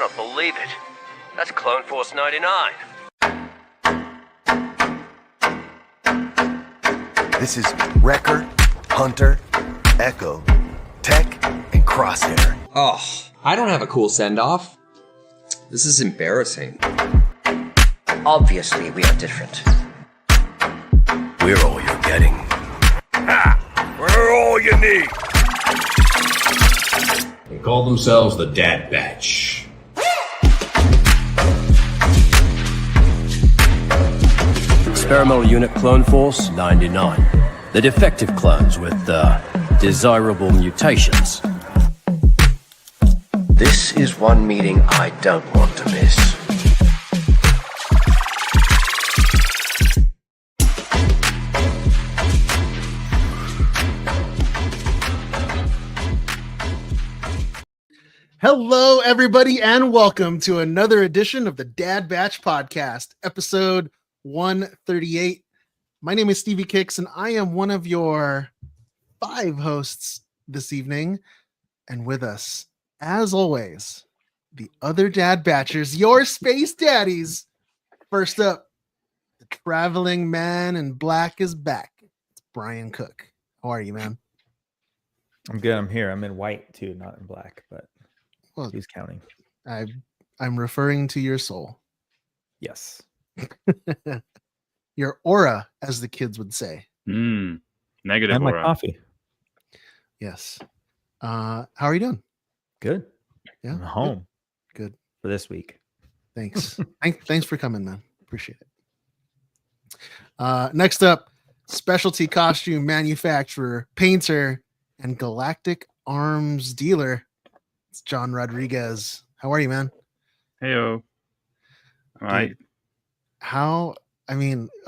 cannot believe it. That's Clone Force 99. This is Wrecker, Hunter, Echo, Tech, and Crosshair. Oh, I don't have a cool send-off. This is embarrassing. Obviously, we are different. We're all you're getting. Ha! We're all you need. They call themselves the Dad Batch. Experimental Unit Clone Force 99. The defective clones with desirable mutations. This is one meeting I don't want to miss. Hello, everybody, and welcome to another edition of the Dad Batch Podcast, episode 138. My name is Stevie Kicks, and I am one of your 5 hosts this evening. And with us, as always, the other Dad Batchers, your space daddies. First up, the traveling man in black is back. It's Brian Cook. How are you, man? I'm good. I'm here. I'm in white too, not in black, but Well, he's counting. I'm referring to your soul. Yes. Your aura, as the kids would say. Negative And my aura. coffee. Yes. How are you doing? Good. Yeah. I'm home Good. for this week. Thanks. Thanks for coming, man. Appreciate it. Next up, specialty costume manufacturer, painter, and galactic arms dealer. It's John Rodriguez. How are you, man? Heyo. All right.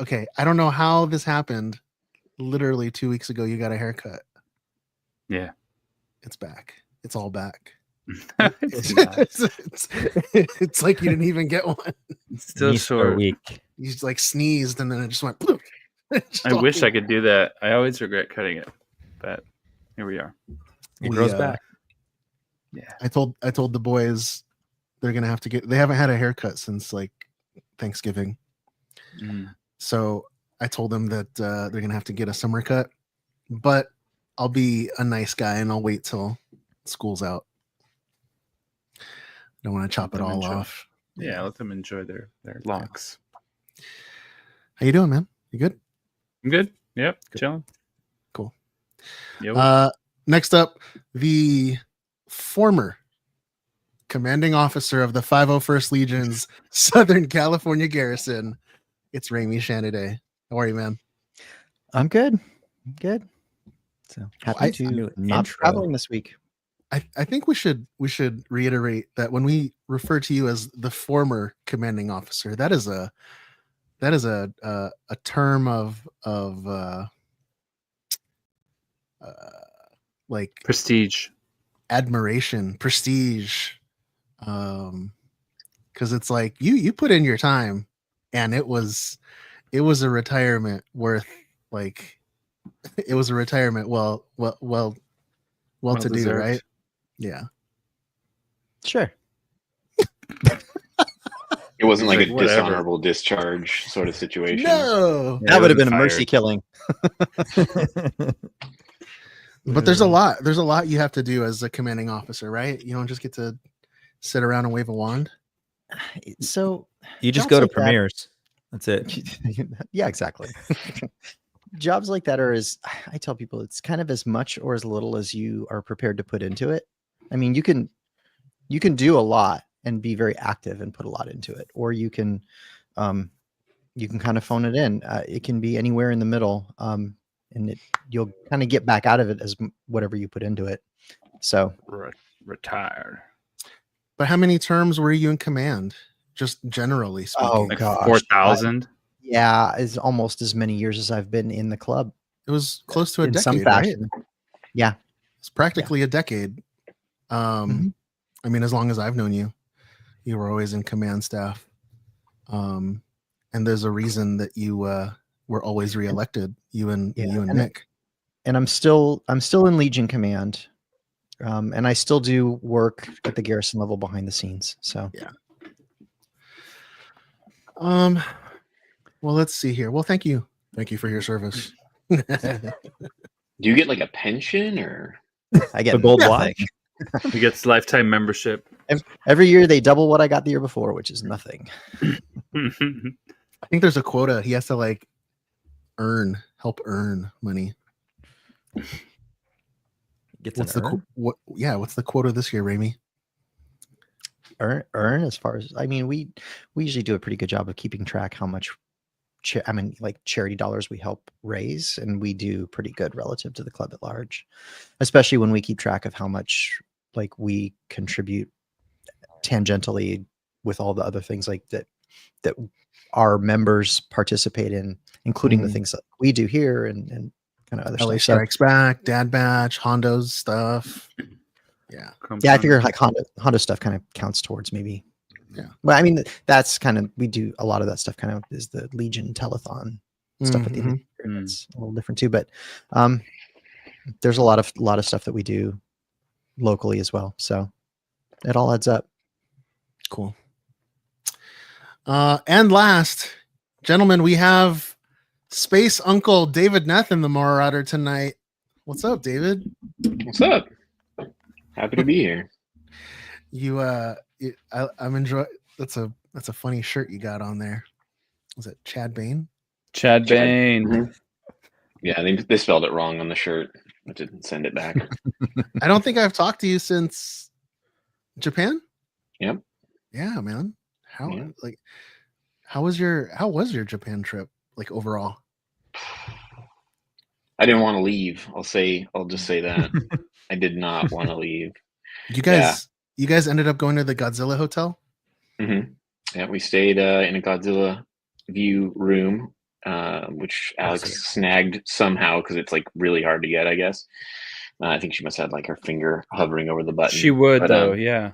Okay, I don't know how this happened. Literally 2 weeks ago, you got a haircut. Yeah. It's back. It's all back. It's It's like you didn't even get one. still Knees for a short. week. You just like sneezed and then it just went. I wish I could do that. I always regret cutting it, but here we are. It grows back. Yeah. I told the boys they're gonna have to get. They haven't had a haircut since like Thanksgiving, so I told them that they're gonna have to get a summer cut. But I'll be a nice guy and I'll wait till school's out. Don't want to chop it Let them all enjoy. off. Yeah, let them enjoy their locks. How you doing, man? You good? I'm good. Yep. Good. Chilling. Cool. Yep. Next up, the former commanding officer of the 501st Legion's Southern California Garrison. It's Rami Shanaday. How are you, man? I'm good. Good. So happy I- to I- not intro. traveling this week. I think we should reiterate that when we refer to you as the former commanding officer, that is a term of like Prestige. admiration, prestige, because it's like you put in your time, and it was a retirement worth like it was a retirement well to do, deserved. right? Yeah. Sure. It wasn't like a Whatever. dishonorable discharge sort of situation. No, That would have been a fired. mercy killing. but there's a lot you have to do as a commanding officer, right? You don't just get to sit around and wave a wand. So You just jobs go to like that- premieres. That's it. yeah, exactly. Jobs like that are I tell people it's kind of as much or as little as you are prepared to put into it. I mean, you can do a lot and be very active and put a lot into it, or you can kind of phone it in. It can be anywhere in the middle, and you'll kind of get back out of it as whatever you put into it. So Retired. But how many terms were you in command? Just generally speaking. Oh, Like gosh. 4,000. yeah, is almost as many years as I've been in the club It was close to a in decade, some fashion. right? Yeah. It's practically a decade. Mhm. I mean, as long as I've known you, you were always in command staff. And there's a reason that you were always reelected, you and Yeah, you and and Nick. And I'm still in Legion Command. And I still do work at the garrison level behind the scenes. So Yeah. Well, let's see here. Well, thank you for your service. Do you get like a pension or? I get A gold nothing. watch? He gets lifetime membership. Every year they double what I got the year before, which is nothing. I think there's a quota. He has to like help earn money. Gets What's an the urn? what's the quota this year, Ramey? Earn as far as we usually do a pretty good job of keeping track how much charity dollars we help raise, and we do pretty good relative to the club at large, especially when we keep track of how much like we contribute tangentially with all the other things like that our members participate in, including the things that we do here and kind of other LA stuff. Strikes Back, Dad Batch, Hondo's stuff. Yeah. Yeah, I figure like Honda stuff kind of counts towards maybe. Yeah. Well, I mean, that's kind of, we do a lot of that stuff kind of is the Legion telethon stuff at the end of the year. That's a little different too, but there's a lot of stuff that we do locally as well. So it all adds up. Cool. And last, gentlemen, we have Space Uncle David Nathan, the Marauder, tonight. What's up, David? What's up? Happy to be here. I'm enjoying. That's a funny shirt you got on there. Was it Chad Bain? Chad Bain. Mm-hmm. Yeah, they spelled it wrong on the shirt. I didn't send it back. I don't think I've talked to you since Japan. Yep. Yeah, man. How Yeah. was your Japan trip like overall? I didn't want to leave. I'll just say that. I did not want to leave. You guys ended up going to the Godzilla Hotel? Mm-hmm. Yeah, we stayed in a Godzilla view room, which Alex snagged somehow because it's like really hard to get, I guess. I think she must have had like her finger hovering over the button. She would though, yeah.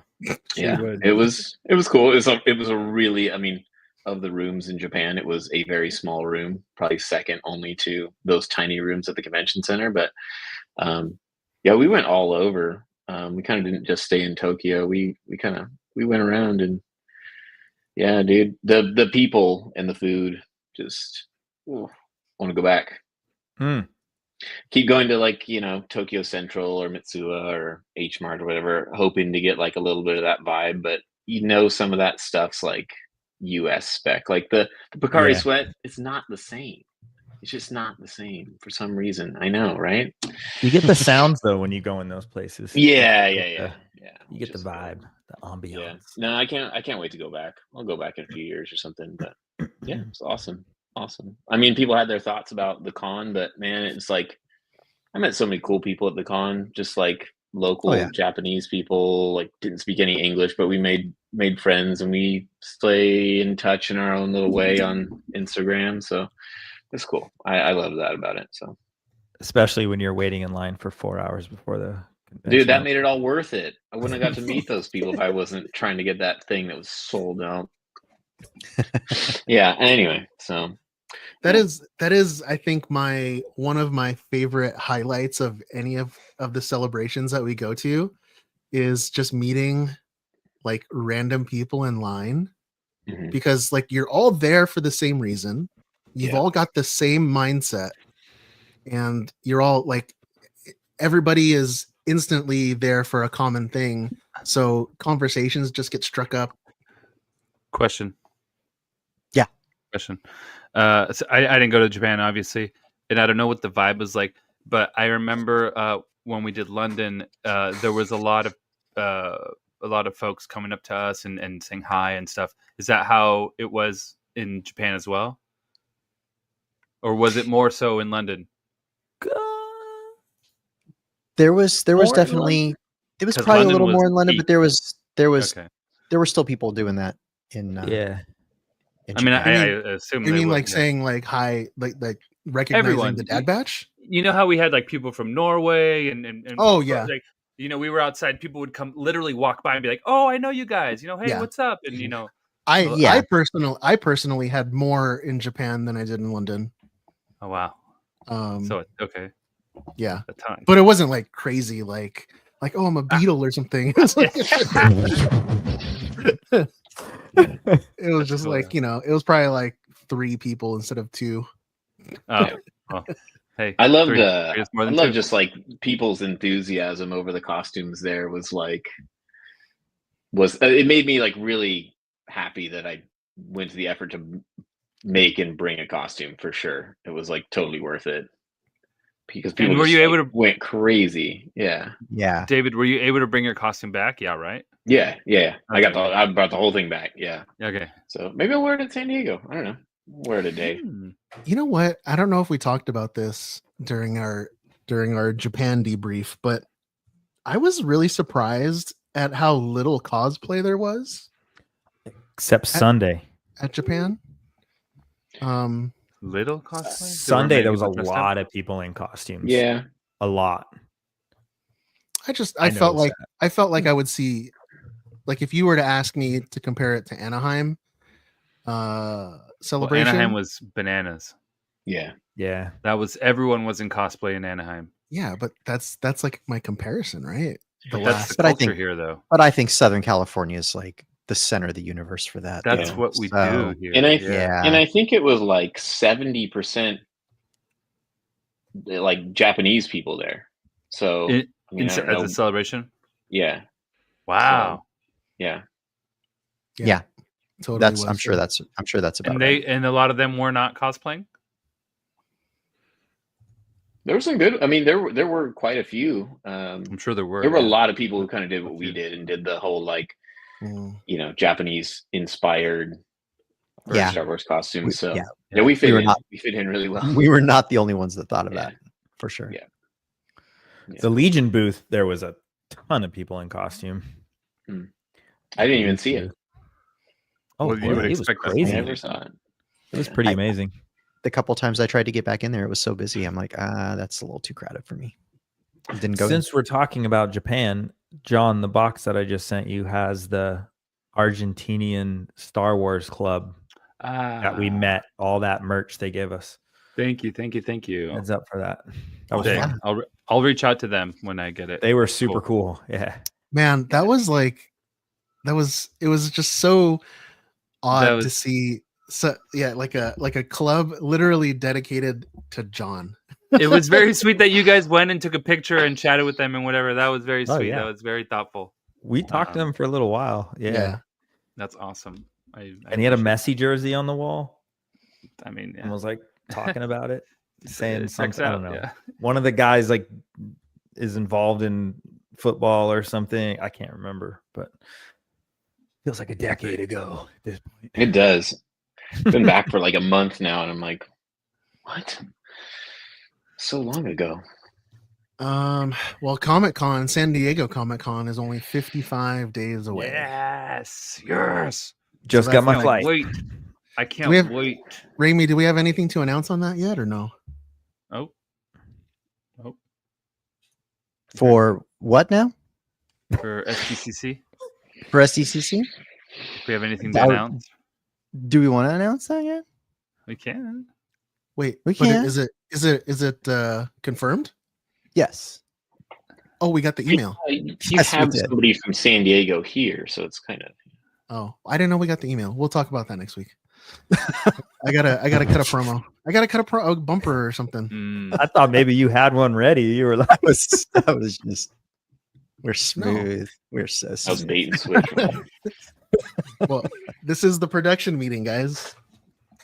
She yeah, would. it was cool. It was a really, I mean, of the rooms in Japan, it was a very small room, probably second only to those tiny rooms at the convention center. But yeah, we went all over. We kind of didn't just stay in Tokyo. We went around, and yeah, dude, the people and the food just want to go back. Keep going to like, Tokyo Central or Mitsuya or H Mart or whatever, hoping to get like a little bit of that vibe. But some of that stuff's like US spec. Like the Pocari Sweat, it's not the same. It's just not the same for some reason. I know, right? You get the sounds though when you go in those places. Yeah. You get the vibe, the ambiance. Yeah. No, I can't wait to go back. I'll go back in a few years or something. But yeah, it's awesome. I mean, people had their thoughts about the con, but man, it's like I met so many cool people at the con, just like local Japanese people, like didn't speak any English, but we made friends and we stay in touch in our own little way on Instagram. So it's cool. I love that about it. So especially when you're waiting in line for 4 hours before the convention. Dude, that made it all worth it. I wouldn't have got to meet those people if I wasn't trying to get that thing that was sold out. Yeah. Anyway, so that is I think one of my favorite highlights of any of the celebrations that we go to is just meeting like random people in line, because like you're all there for the same reason. You've all got the same mindset, and you're all like, everybody is instantly there for a common thing. So conversations just get struck up. Question. Yeah. Question. So I didn't go to Japan, obviously, and I don't know what the vibe was like, but I remember when we did London, there was a lot of folks coming up to us and saying hi and stuff. Is that how it was in Japan as well? Or was it more so in London? There was definitely, it was probably a little more in London, but there were still people doing that in I mean, I assume. You mean like saying like hi, like recognizing everyone. The Dad Batch? You know how we had like people from Norway and oh yeah, like, we were outside. People would come, literally walk by and be like, "Oh, I know you guys. Hey, what's up?" And I personally had more in Japan than I did in London. Oh wow. So okay. Yeah, a ton. But it wasn't like crazy. Like like, oh, I'm a beetle or something. It's like- it was just like, you know, it was probably like 3 people instead of 2. Oh, well, hey, I love three the is more I than love 2. just like people's enthusiasm over the costumes. There was it made me like really happy that I went to the effort to make and bring a costume for sure. It was like totally worth it because people were just, you like, able to- went crazy. Yeah. Yeah. David, were you able to bring your costume back? Yeah, right. Yeah. I Okay. I brought the whole thing back. Yeah. Okay. So maybe I'll wear it at San Diego. I don't know. Wear it a day. You know what? I don't know if we talked about this during our Japan debrief, but I was really surprised at how little cosplay there was Except Sunday. at Japan. Little cosplay. Sunday there was a lot of people in costumes. Yeah. A lot. I felt like I would see, like, if you were to ask me to compare it to Anaheim celebration. Well, Anaheim was bananas. Yeah. Yeah. That was everyone was in cosplay in Anaheim. Yeah, but that's like my comparison, right? That's the But I culture think- here, though. But I think Southern California is like the center of the universe for that. That's Yeah. what we So- do here. And Yeah. and I think it was like 70% like Japanese people there. So In- I mean, I don't as know. a celebration. Yeah. Wow. Yeah. Totally That's was. I'm sure that's about And right. and a lot of them were not cosplaying. There were some good. I mean, there were quite a few. I'm sure there were. There were a yeah. lot of people who kind of did what we did and did the whole like Mm. Japanese inspired Yeah. Star Wars costumes. We- So yeah. we fit We were in. not- We fit in really well. We were not the only ones that thought of Yeah. that, for sure. Yeah. The Legion booth, there was a ton of people in costume. I didn't even see it. Oh, Well, you boy, would it was expect that. I crazy. never saw it. It was pretty I- amazing. The couple times I tried to get back in there, it was so busy. I'm like, that's a little too crowded for me. Didn't go. Since we're talking about Japan, John, the box that I just sent you has the Argentinian Star Wars club that we met, all that merch they gave us. Thank you. Heads up for that. That was Okay, fun. I'll reach out to them when I get it. They were super cool. Yeah. Man, that was it was just so odd to was- see. So yeah, like a club literally dedicated to John. It was very sweet that you guys went and took a picture and chatted with them and whatever. That was very Oh, sweet. yeah. That was very thoughtful. We talked to them for a little while. Yeah. That's awesome. I And he had a appreciate Messi jersey on the wall it. I mean, yeah. and was like talking about it, saying It checks something. I don't out, know. yeah. One of the guys like is involved in football or something. I can't remember, but feels like a decade ago at this point. It does. Been back for like a month now, and I'm like, what? So long ago. Well, Comic-Con, San Diego Comic-Con is only 55 days away. Yes. Just So got my that's flight. Wait. I can't we have- wait. Raimi, do we have anything to announce on that yet or no? Oh. For what now? For STCC. For SDCC? If we have anything to That would- announce, Do we want to announce that yet? we can. Wait, We but can't. is it confirmed? Yes. Oh, we got the email. You Yes, we have did. somebody from San Diego here, so it's kind of. Oh, I didn't know we got the email. We'll talk about that next week. I gotta cut a promo. I gotta cut a bumper or something. Mm, I thought maybe you had one ready. You were like, That was just. We're smooth. We're so That was smooth. bait and switch. Well, this is the production meeting, guys.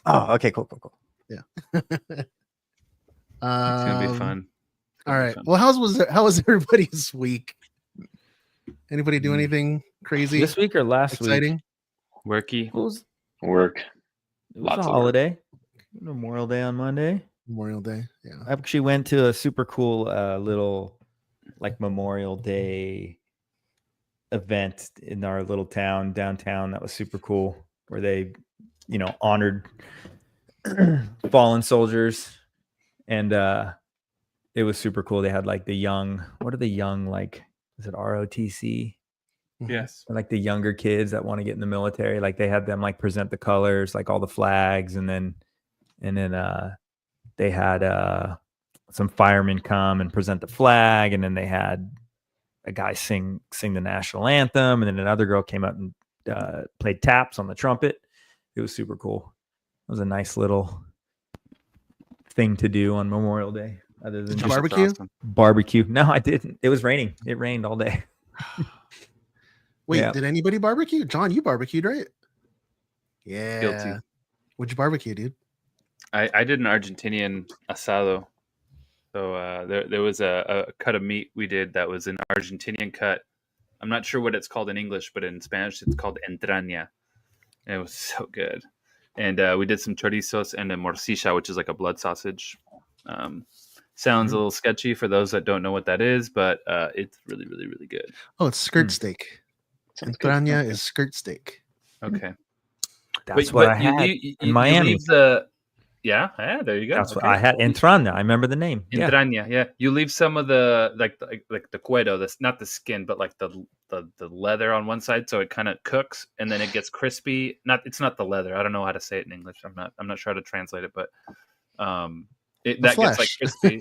Oh, okay, cool. it's gonna be fun. All right. Well, how was everybody's week? Anybody do anything crazy? this week or last week? exciting? Worky. It was, Work. it was Lots a of work. holiday. Memorial Day on Monday. Memorial Day. Yeah. I actually went to a super cool little like Memorial Day event in our little town downtown. That was super cool, where they, honored fallen soldiers, and it was super cool. They had like the young, what are the young, like, is it ROTC? Yes. Or, like the younger kids that want to get in the military, like they had them like present the colors, like all the flags, and then they had some firemen come and present the flag, and then they had a guy sing the national anthem, and then another girl came out and played taps on the trumpet. It was super cool. It was a nice little thing to do on Memorial Day. Other than just barbecue? Barbecue. No, I didn't. It was raining. It rained all day. Wait, Yeah. did anybody barbecue? John, you barbecued, right? Yeah. Guilty. What'd you barbecue, dude? I did an Argentinian asado. So there was a cut of meat we did that was an Argentinian cut. I'm not sure what it's called in English, but in Spanish it's called entraña. And it was so good. And we did some chorizos and a morcilla, which is like a blood sausage. Sounds a little sketchy for those that don't know what that is, but it's really, really, really good. Oh, it's skirt steak. Entraña is skirt steak. Okay. That's what I had in Miami. Yeah, there you go. That's what I had. Entrana. I remember the name. Yeah. Entraña, yeah. You leave some of the like the cuero, that's not the skin, but like the leather on one side, so it kind of cooks and then it gets crispy. It's not the leather. I don't know how to say it in English. I'm not sure how to translate it, but that gets like crispy.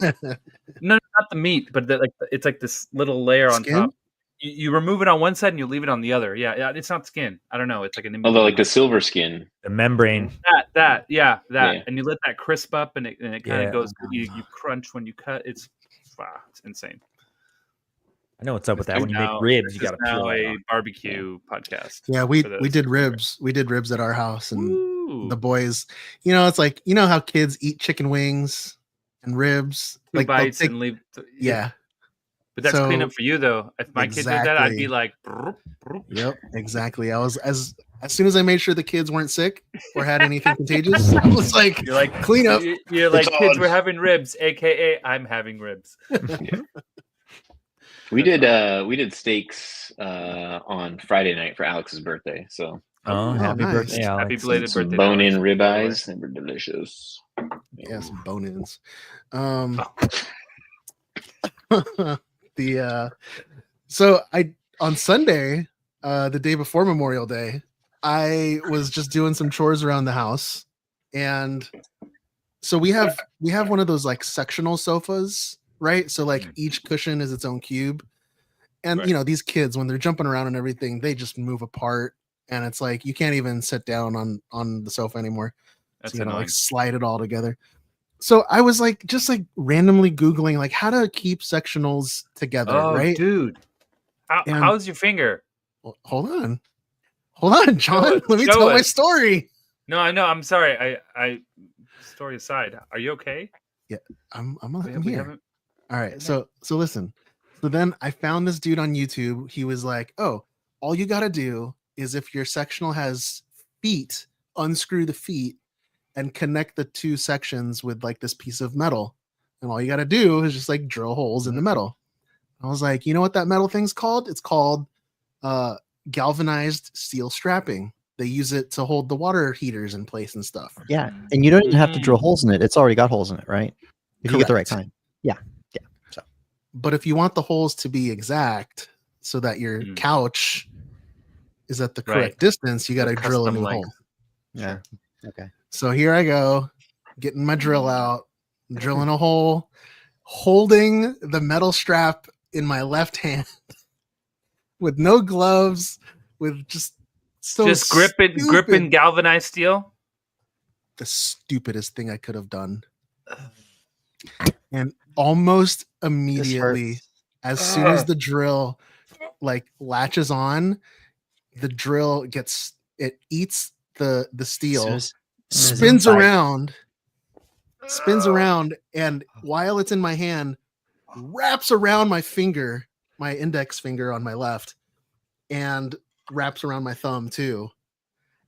No, not the meat, but it's like this little layer on top. You remove it on one side and you leave it on the other. Yeah, it's not skin. I don't know. It's like an although like the silver skin, the membrane. That. Yeah. And you let that crisp up, and it kind of goes. You crunch when you cut. It's insane. I know what's up with that. When you make ribs, you got to peel a it off. barbecue podcast. Yeah, we did ribs. We did ribs at our house, and the boys. It's like how kids eat chicken wings and ribs. Two like bites and leave. Yeah. But that's So- cleanup for you, though. If my kid did that, I'd be like, Yep, exactly. I was as soon as I made sure the kids weren't sick or had anything contagious, I was like, you're like clean up. You're like, It's kids, on. we're having ribs, aka I'm having ribs. we did steaks on Friday night for Alex's birthday. So Happy nice. birthday, Alex. Happy belated some birthday. bone-in Alex. ribeyes. They were delicious. Yeah, some bone-ins. So I on Sunday, the day before Memorial Day, I was just doing some chores around the house, and so we have one of those like sectional sofas, right? So like each cushion is its own cube, and Right. these kids when they're jumping around and everything, they just move apart, and it's like you can't even sit down on the sofa anymore. That's So, annoying. like slide it all together. So I was like just like randomly Googling like how to keep sectionals together, Oh, right? dude. And- How's your finger? Well, hold on, John. Let me show tell my us. story. No, I know. I'm sorry. I story aside, are you okay? I'm We here. haven't- All right. So listen. So then I found this dude on YouTube. He was like, "Oh, all you got to do is if your sectional has feet, unscrew the feet and connect the two sections with like this piece of metal. And all you got to do is just like drill holes in the metal." I was like, "You know what that metal thing's called? It's called galvanized steel strapping. They use it to hold the water heaters in place and stuff." Yeah, and you don't even have to drill holes in it. It's already got holes in it, right? If you get the right Correct. kind. Yeah. So But if you want the holes to be exact so that your couch is at the correct Right. distance, you got to The drill a custom new length. hole. yeah. Okay. So here I go, getting my drill out, drilling a hole, holding the metal strap in my left hand with no gloves, with just Just gripping stupid. galvanized steel. The stupidest thing I could have done. And almost immediately, hurts. as soon as the drill like latches on, the drill eats the steel, spins around, and while it's in my hand, wraps around my finger, my index finger on my left, and wraps around my thumb too.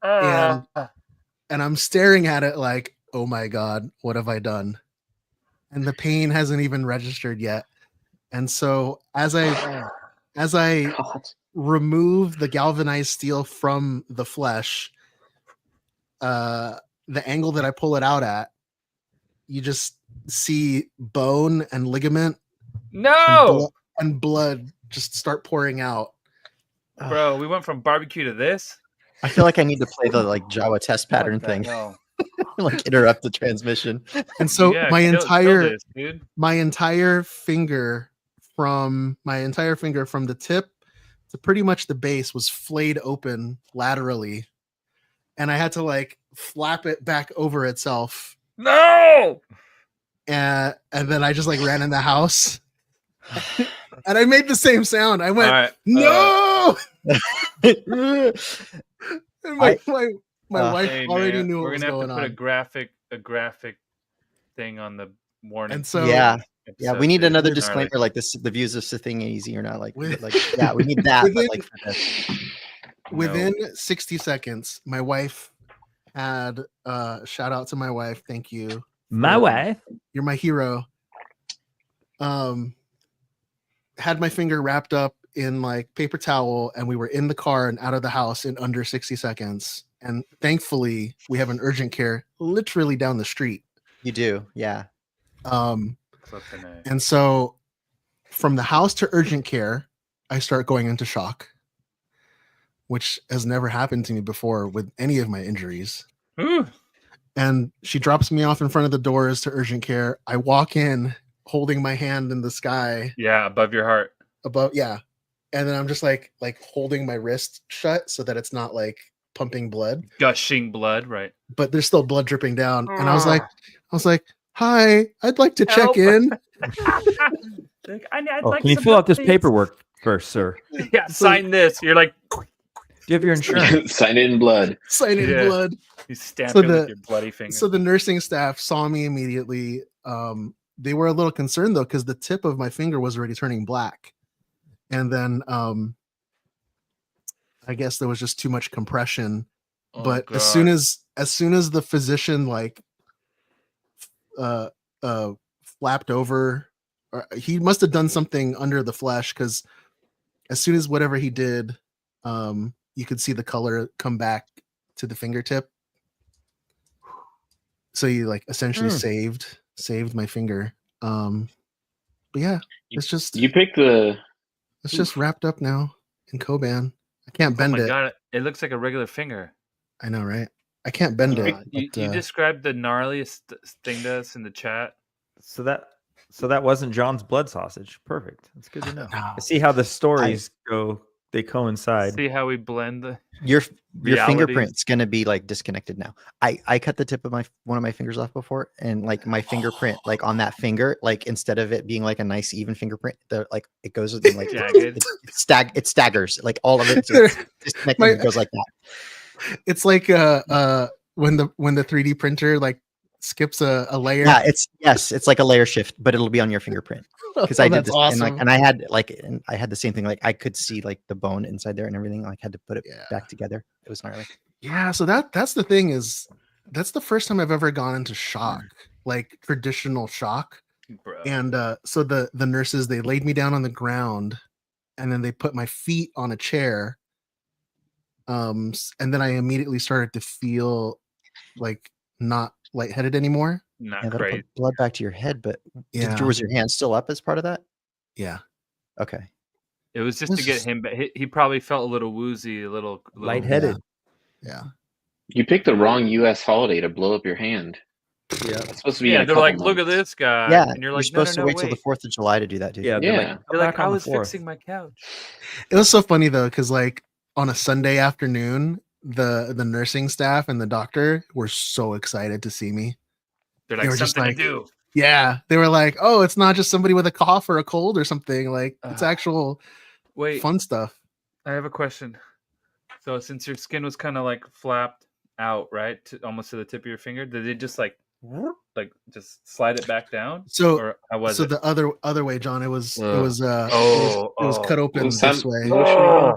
And I'm staring at it like, oh my God, what have I done? And the pain hasn't even registered yet. And so as I remove the galvanized steel from the flesh, the angle that I pull it out at, you just see bone and ligament No, and blood just start pouring out. bro, we went from barbecue to this. I feel like I need to play the like Jawa test pattern thing, like interrupt the transmission. And so Yeah, my kill entire this, dude. my entire finger from my entire finger from the tip to pretty much the base was flayed open laterally, and I had to like flap it back over itself. No. And then I just like ran in the house, and I made the same sound. I went, All right, no. And my wife Hey, already man, knew what we're was gonna have going to put on. a graphic thing on the warning. And so yeah, we need another Gnarly. disclaimer like this: the views of Sithing Easy or not. Like, With- yeah, we need that. But Within- like for this. within 60 seconds, my wife had shout out to my wife. Thank you. My wife. You're my hero. Had my finger wrapped up in like paper towel, and we were in the car and out of the house in under 60 seconds. And thankfully, we have an urgent care literally down the street. You do, yeah. And so from the house to urgent care, I start going into shock, which has never happened to me before with any of my injuries. Ooh. And she drops me off in front of the doors to urgent care. I walk in holding my hand in the sky. Yeah, above your heart. Above, yeah. And then I'm just like holding my wrist shut so that it's not like pumping blood. Gushing blood, right? But there's still blood dripping down. And I was like, hi, I'd like to check in. Oh, can you fill out this paperwork first, sir? Do Yeah, sign this. You're like, you have your insurance? Sign it in blood. Sign in Yeah. blood. you stamp So it with your bloody finger. So the nursing staff saw me immediately. They were a little concerned though, because the tip of my finger was already turning black. And then I guess there was just too much compression. Oh, But God. as soon as the physician like flapped over, or he must have done something under the flesh, because as soon as whatever he did, you could see the color come back to the fingertip. So you like essentially saved my finger. But yeah, it's just it's just wrapped up now in Coban. I can't Oh bend my it. God, it looks like a regular finger. I know, right? I can't bend it. You but, described the gnarliest thing to us in the chat. So that wasn't John's blood sausage. Perfect. That's good to know. No. I see how the stories go. They coincide. See how we blend the Your realities? fingerprint's gonna be like disconnected now. I cut the tip of one of my fingers off before, and like my fingerprint, like on that finger, like instead of it being like a nice even fingerprint, it goes with like Jagged. it staggers, like all of it disconnected and it goes like that. It's like when the 3D printer like skips a layer. Yeah, it's like a layer shift, but it'll be on your fingerprint. Because I did that's this, awesome. and I had the same thing. Like I could see like the bone inside there and everything. Like had to put it back together. It was gnarly. Yeah, so that's the thing is that's the first time I've ever gone into shock, like traditional shock. Bro. And so the nurses, they laid me down on the ground, and then they put my feet on a chair. And then I immediately started to feel like not lightheaded anymore. Not Yeah, that'll great. put blood back to your head. But Yeah. was your hand still up as part of that? Yeah. Okay. It was just This to get is- him, but he probably felt a little woozy, a little Lightheaded. Yeah. You picked the wrong U.S. holiday to blow up your hand. Yeah. It's supposed to be. Yeah, in a they're couple like, look at months. this guy. Yeah, and you're you're like, supposed no, to wait till the wait. 4th of July to do that, dude. Yeah. they're Yeah. like, You're like, back I on the was 4th. fixing my couch. It was so funny though, because like on a Sunday afternoon, the nursing staff and the doctor were so excited to see me. They're They like, were just something like- to do. Yeah, they were like, "Oh, it's not just somebody with a cough or a cold or something. Like it's actual Wait, fun stuff." I have a question. So since your skin was kind of like flapped out, right, almost to the tip of your finger, did it just like just slide it back down? So or how was so it? the other way, John. It was Oh. it was cut open Was this that- way.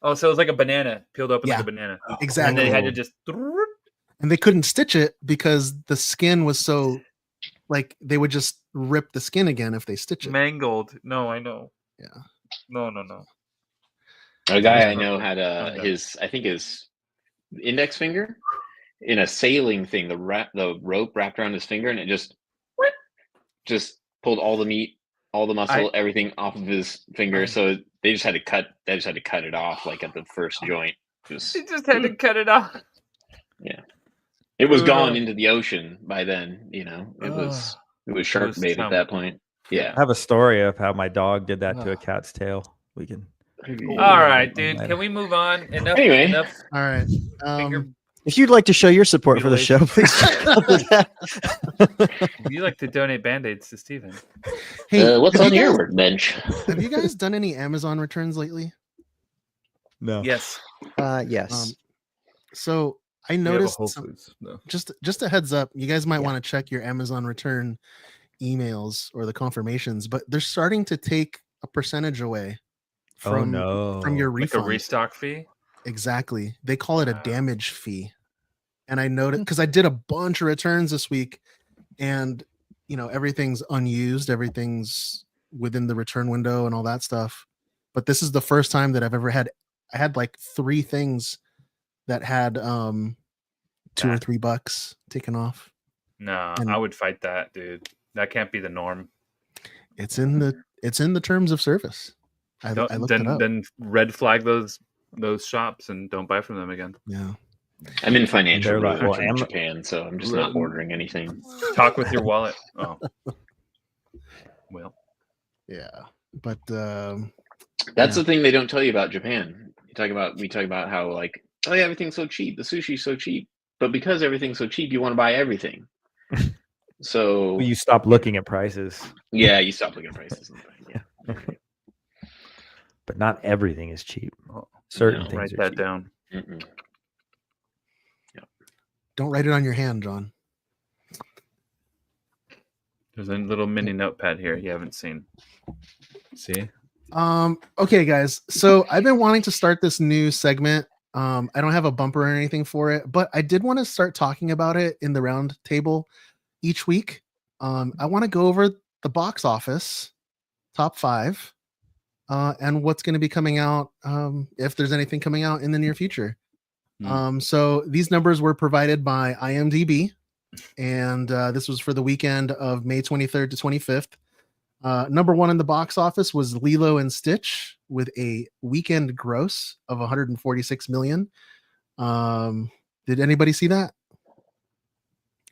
Oh, so it was like a banana peeled open like Yeah, a banana, and exactly. they had to just. And they couldn't stitch it because the skin was so like they would just rip the skin again if they stitch it. Mangled. No, I know. Yeah. No. A guy I know had Okay. his index finger in a sailing thing. The rope wrapped around his finger, and it just pulled all the meat, all the muscle, everything off of his finger. So they just had to cut. They just had to cut it off, like at the first joint. Just He just had to cut it off. it was Ugh. gone into the ocean by then. You know, it was shark was bait some- at that point. Yeah. I have a story of how my dog did that to a cat's tail. We can. All right, dude. Can we move on? Enough. Anyway. Enough. All right. Finger. If you'd like to show your support for the show, please check out the You like to donate band-aids to Steven. Hey, what's have on you your guys- workbench? Have you guys done any Amazon returns lately? No. Yes. Yes. So I We have a noticed Whole some- Foods. No. just a heads up, you guys might want to check your Amazon return emails or the confirmations, but they're starting to take a percentage away from your Like a refund. restock fee. Exactly. They call it a damage fee. And I noticed because I did a bunch of returns this week, and everything's unused, everything's within the return window and all that stuff. But this is the first time that I had like 3 things that had $2 or $3 taken off. No, And- I would fight that, dude. That can't be the norm. It's in the terms of service. I looked it up. Then red flag those shops and don't buy from them again. Yeah. I'm in financial They're like, ruin well, from Japan, so I'm just not ordering anything. Talk with your wallet. Oh, well, yeah, but That's the thing they don't tell you about Japan. We talk about how like, oh yeah, everything's so cheap, the sushi's so cheap, but because everything's so cheap, you want to buy everything. So You stop looking at prices, yeah, you stop looking at prices. Yeah. but not everything is cheap. Certain No, things write are that cheap. down. Mm-mm. don't write it on your hand, John. There's a little mini notepad here you haven't seen. See? Okay, guys. So I've been wanting to start this new segment. I don't have a bumper or anything for it, but I did want to start talking about it in the round table each week. I want to go over the box office top 5 and what's going to be coming out, if there's anything coming out in the near future. So these numbers were provided by IMDb, and this was for the weekend of May 23rd to 25th. Number 1 in the box office was Lilo and Stitch with a weekend gross of 146 million. Did anybody see that?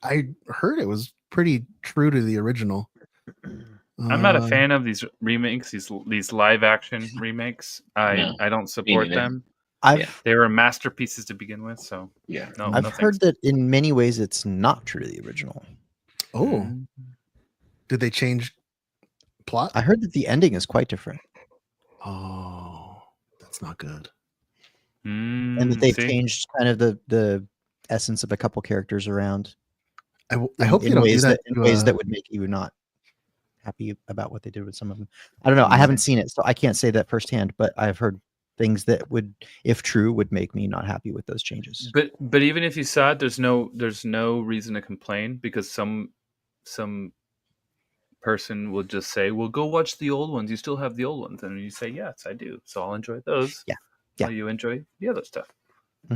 I heard it was pretty true to the original. I'm not a fan of these remakes, these live action remakes. No, I don't support neither. them. They were masterpieces to begin with, so yeah. No, I've no heard that in many ways it's not true to the original. Oh, did they change plot? I heard that the ending is quite different. Oh, that's not good. And that they've changed kind of the essence of a couple characters around. I hope they don't do that in to, ways that would make you not happy about what they did with some of them. I don't know. I haven't seen it, so I can't say that firsthand, but I've heard things that would, if true, would make me not happy with those changes. But even if you saw it, there's no reason to complain, because some person will just say, well, go watch the old ones. You still have the old ones. And you say, yes, I do. So I'll enjoy those. Yeah. While you enjoy the other stuff.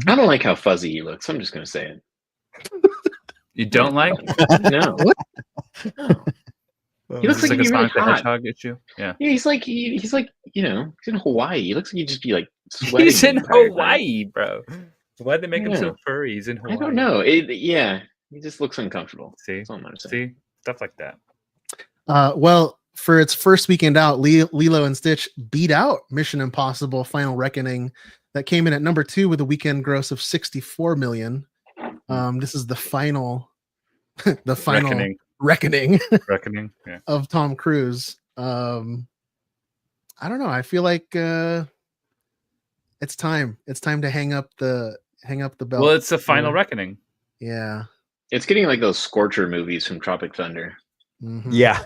I don't like how fuzzy he looks. I'm just gonna say it. You don't like? No. He looks like a he'd be really Sonic the hot. Hedgehog issue. Yeah. Yeah, he's like he's like he's in Hawaii. He looks like he'd just be like sweating. He's in the entire time. Hawaii, bro. Why'd they make him so Yeah. furry? He's in Hawaii. I don't know. Yeah, he just looks uncomfortable. See? That's all I'm gonna say. See? Stuff like that. Well, for its first weekend out, Lilo and Stitch beat out Mission Impossible Final Reckoning, that came in at number 2 with a weekend gross of 64 million. This is the final reckoning Reckoning. Yeah. of Tom Cruise. I don't know. I feel like it's time. It's time to hang up the belt. Well, it's the final reckoning. Yeah. It's getting like those Scorcher movies from Tropic Thunder. Mhm. Yeah,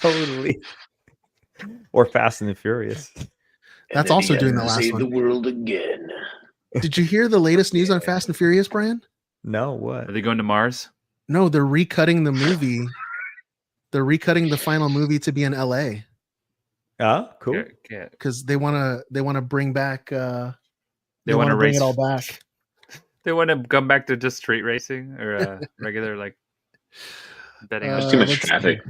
totally. Or Fast and the Furious. That's also doing the last Save one. the world again. Did you hear the latest news on Fast and Furious, Brian? No, what? Are they going to Mars? No, they're recutting the movie. They're recutting the final movie to be in LA Oh, cool. Yeah. because they want to bring back. They They want want to to bring race it all back. They want to come back to just street racing or regular like betting. There's too much let's traffic.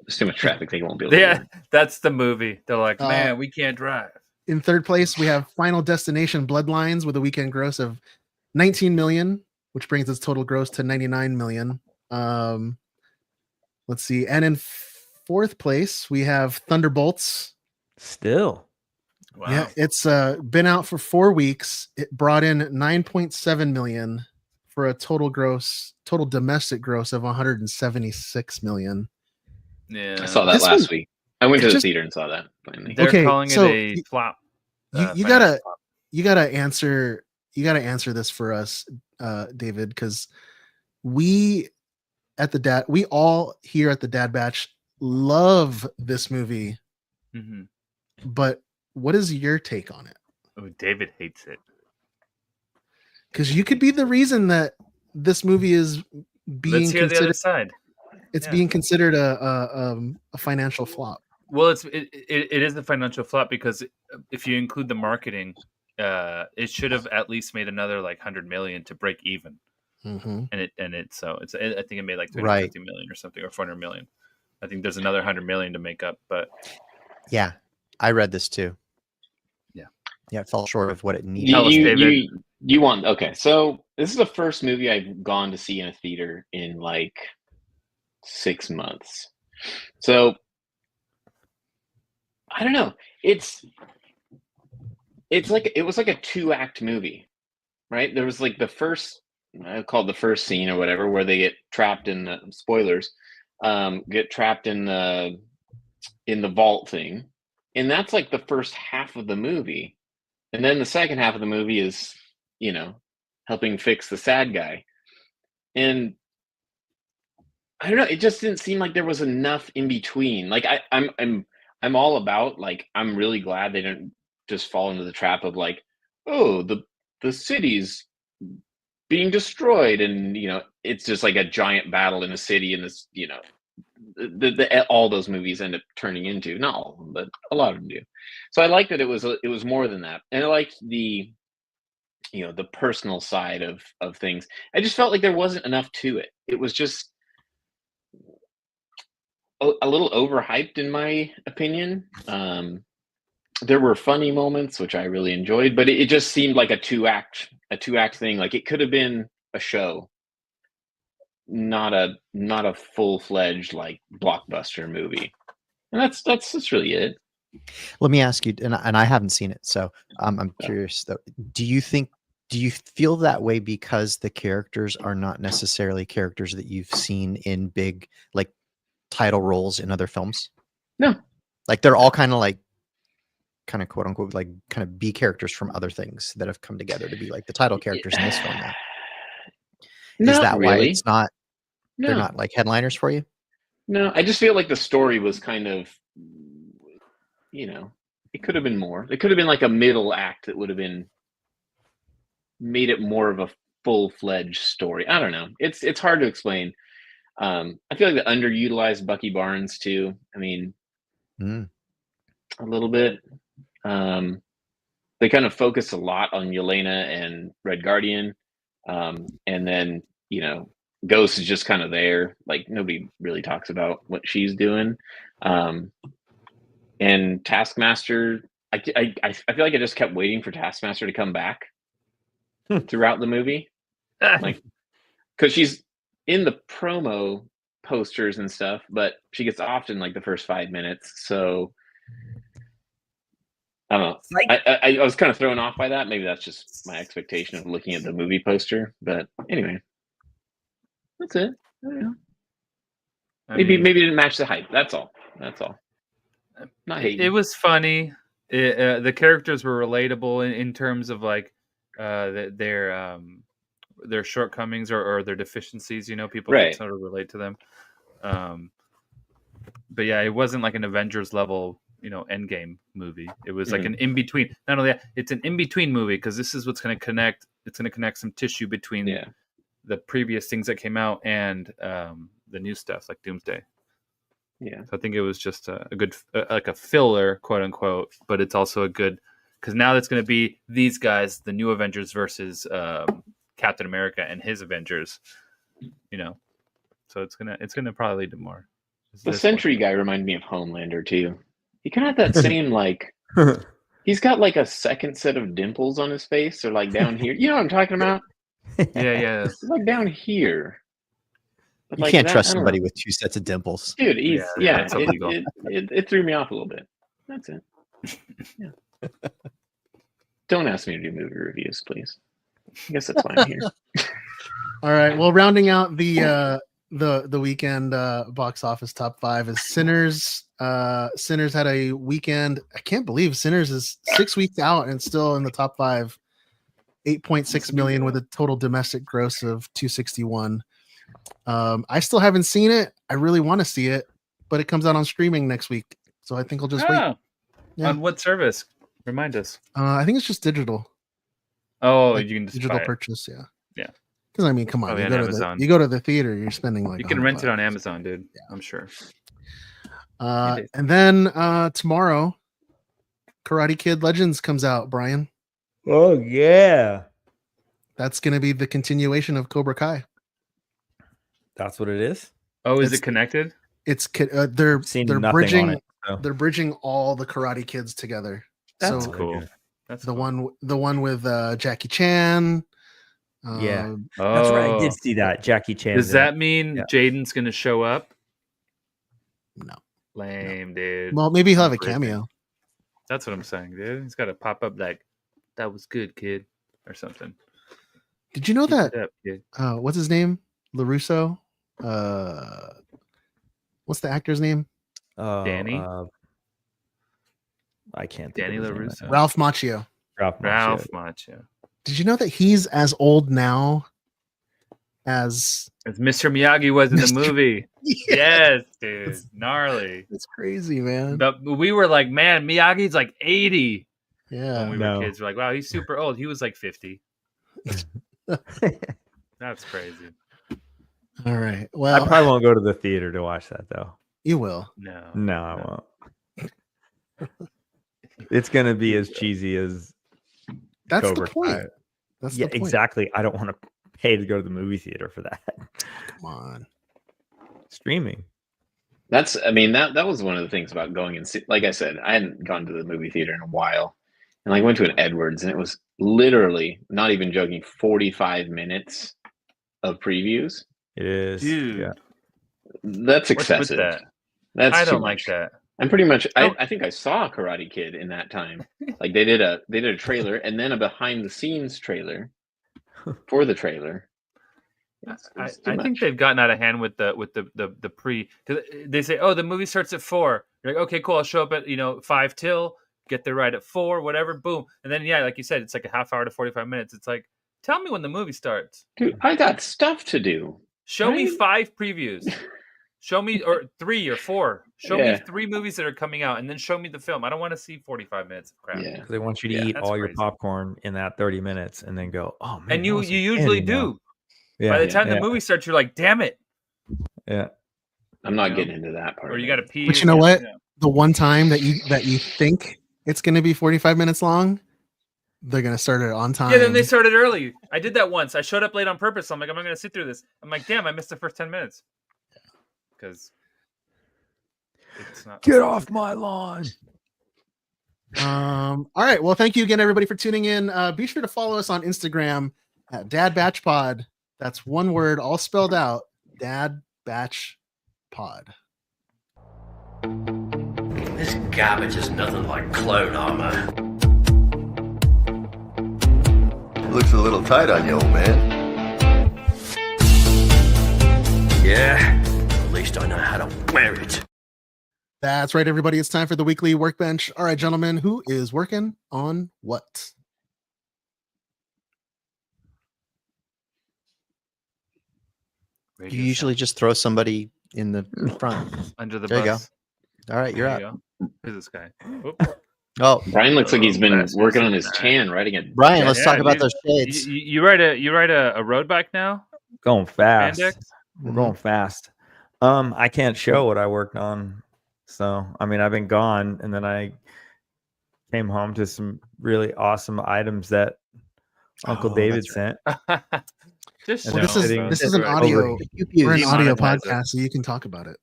There's too much traffic. They won't be able to. Yeah, do it. that's the movie. They're like, Uh, man, we can't drive. In third place, we have Final Destination Bloodlines with a weekend gross of 19 million, which brings its total gross to 99 million. Let's see. And in fourth place, we have Thunderbolts. Still. Wow. Yeah, it's been out for 4 weeks. It brought in 9.7 million for a total domestic gross of 176 million. Yeah. I saw that This last one- week. I went to it the just- theater and saw that finally. They're Okay, calling so it a flop. You financial gotta flop. you gotta answer this for us, David, because we all here at the Dad Batch love this movie, Mm-hmm. but what is your take on it? Oh, David hates it. Because you could be the reason that this movie is being Let's hear the other considered side. it's yeah. being considered a financial flop. Well, it is a financial flop because if you include the marketing, it should have at least made another like 100 million to break even. Mm-hmm. I think it made like 350 million or something, or 400 million. I think there's another 100 million to make up, but Yeah, I read this too. Yeah. Yeah, it fell short of what it needed. Tell us, David. You want okay? So this is the first movie I've gone to see in a theater in like 6 months. So I don't know. It was like a 2-act movie, right? There was like the first, I called the first scene or whatever, where they get trapped in the spoilers, get trapped in the vault thing, and that's like the first half of the movie, and then the second half of the movie is, helping fix the sad guy, and I don't know. It just didn't seem like there was enough in between. Like I'm all about, like, I'm really glad they didn't just fall into the trap of like, oh, the city's being destroyed, and it's just like a giant battle in a city, and this, all those movies end up turning into, not all of them, but a lot of them do. So I like that it was more than that, and I liked the personal side of things. I just felt like there wasn't enough to it. It was just a little overhyped, in my opinion. There were funny moments, which I really enjoyed, but it just seemed like a two-act thing. Like, it could have been a show, not a full-fledged like blockbuster movie. And that's really it. Let me ask you, and I haven't seen it, so I'm curious though. Do you feel that way because the characters are not necessarily characters that you've seen in big like title roles in other films? No, like they're all kind of quote unquote like kind of B characters from other things that have come together to be like the title characters in this film now. Is that why it's not? No. They're not like headliners for you? No, I just feel like the story was kind of, it could have been more. It could have been like a middle act that would have made it more of a full-fledged story. I don't know. It's hard to explain. I feel like the underutilized Bucky Barnes too. I mean, a little bit. They kind of focus a lot on Yelena and Red Guardian, and then Ghost is just kind of there. Like, nobody really talks about what she's doing. And Taskmaster, I feel like I just kept waiting for Taskmaster to come back throughout the movie, like, because she's in the promo posters and stuff, but she gets off in like the first 5 minutes. So I don't know. I was kind of thrown off by that. Maybe that's just my expectation of looking at the movie poster. But anyway, that's it. I don't know. Maybe it didn't match the hype. That's all. Not hating. It was funny. The characters were relatable in terms of like their shortcomings or their deficiencies. People Right. can sort of relate to them. But yeah, it wasn't like an Avengers level, Endgame movie. It was like an in between. Not only that, it's an in between movie because this is what's going to connect. It's going to connect some tissue between the previous things that came out and the new stuff like Doomsday. Yeah, so I think it was just a good, like a filler, quote unquote. But it's also a good because now that's going to be these guys, the new Avengers versus Captain America and his Avengers. So it's gonna probably lead to more. The Sentry guy reminded me of Homelander too. He kind of had that same like. He's got like a second set of dimples on his face, or like down here. You know what I'm talking about? Yeah. It's like down here. But You like can't that, trust I don't somebody know. with 2 sets of dimples. Dude, he's Yeah, yeah. that's illegal. It threw me off a little bit. That's it. Yeah. Don't ask me to do movie reviews, please. I guess that's why I'm here. All right. Well, rounding out the weekend box office top 5 is Sinners. Sinners had a weekend. I can't believe Sinners is 6 weeks out and still in the top 5. 8.6 million with a total domestic gross of 261. I still haven't seen it. I really want to see it, but it comes out on streaming next week, so I think I'll just wait. Yeah. On what service? Remind us. I think it's just digital. Oh, Like, you can just digital buy it. purchase. Yeah. Yeah. Because I mean, come on, Probably you on go, Amazon. you go to the theater, you're spending like You can rent it on $100. Amazon, dude. Yeah. I'm sure. And then tomorrow, Karate Kid Legends comes out. Brian, Oh yeah, that's going to be the continuation of Cobra Kai. that's what it is. Oh, is It's- it connected? It's they're Seen they're nothing bridging on it. So. they're bridging all the Karate Kids together. That's so cool. That's the cool. one with Jackie Chan. Yeah. Oh, That's right. I did see that. Jackie Chan. Does that mean Yeah. Jaden's gonna show up? No. Lame, dude. Well, maybe he'll have a Bridging. cameo. That's what I'm saying, dude. He's got to pop up like, "That was good, kid," or something. Did you know Keep that? it up, kid. What's his name? LaRusso. What's the actor's name? Danny? I can't. Danny think of his name LaRusso. right now. Ralph Macchio. Ralph. Ralph Macchio. Macchio. Did you know that he's as old now as? As Mr. Miyagi was in the Mr. movie. Yeah. Yes, dude. Gnarly. It's crazy, man. But we were like, man, Miyagi's like 80 Yeah. when we No. were kids. We're like, wow, he's super old. He was like 50. That's crazy. All right. I Well, probably won't go to the theater to watch that though. you will. No. No, I won't. It's gonna be as cheesy as That's Cobra the point. Kai. That's Yeah, the point. exactly. I don't want to pay to go to the movie theater for that. Come on. Streaming. That's, I mean, that was one of the things about going and see, like I said, I hadn't gone to the movie theater in a while. And I went to an Edwards and it was literally, not even joking, 45 minutes of previews. It is. Dude. Yeah. That's What's with excessive. that? That's I too don't like much. that. I'm pretty much. No. I think I saw Karate Kid in that time. Like they did a trailer and then a behind the scenes trailer for the trailer. It's too I think much. they've gotten out of hand with the pre. 'Cause they say, oh, the movie starts at 4. You're like, okay, cool. I'll show up at 5 till, get there right at 4, whatever, boom. And then yeah, like you said, it's like a half hour to 45 minutes. It's like, tell me when the movie starts. Dude, I got stuff to do. Show me Right? 5 previews. Show me or 3 or 4. Show me Yeah. 3 movies that are coming out, and then show me the film. I don't want to see 45 minutes of crap. Yeah. Because they want you to Yeah, eat that's all your crazy. popcorn in that 30 minutes and then go, oh man. And that you was usually insanity now." do. Yeah. By the time yeah, the movie starts, you're like, damn it. yeah. I'm not You know? getting into that part. Or of you it. got to pee. But you know what? Yeah. The one time that you think it's going to be 45 minutes long, they're going to start it on time. Yeah, then they started early. I did that once. I showed up late on purpose. So I'm like, I'm not going to sit through this. I'm like, damn, I missed the first 10 minutes. Because it's not. Get off my lawn. All right. Well, thank you again, everybody, for tuning in. Be sure to follow us on Instagram at Dad Batch Pod. That's one word, all spelled out. Dad Batch Pod. This garbage is nothing like clone armor. Looks a little tight on you, old man. Yeah, at least I know how to wear it. That's right, everybody. It's time for the weekly workbench. All right, gentlemen, who is working on what? You usually just throw somebody in the front. under the There you go. bus. All right, you're There up. you go. Who's this guy? Oop. Oh, Brian looks like he's been That's working on just his bad. tan, writing it. Brian, let's Yeah, talk about dude. those shades. You write a road bike now? Going fast. Spandex? We're going fast. I can't show what I worked on. So, I mean, I've been gone and then I came home to some really awesome items that Uncle Oh, David that's sent. Just And Well, they're this is sitting this is an right. audio. We're an audio Demonetize it. podcast, so you can talk about it.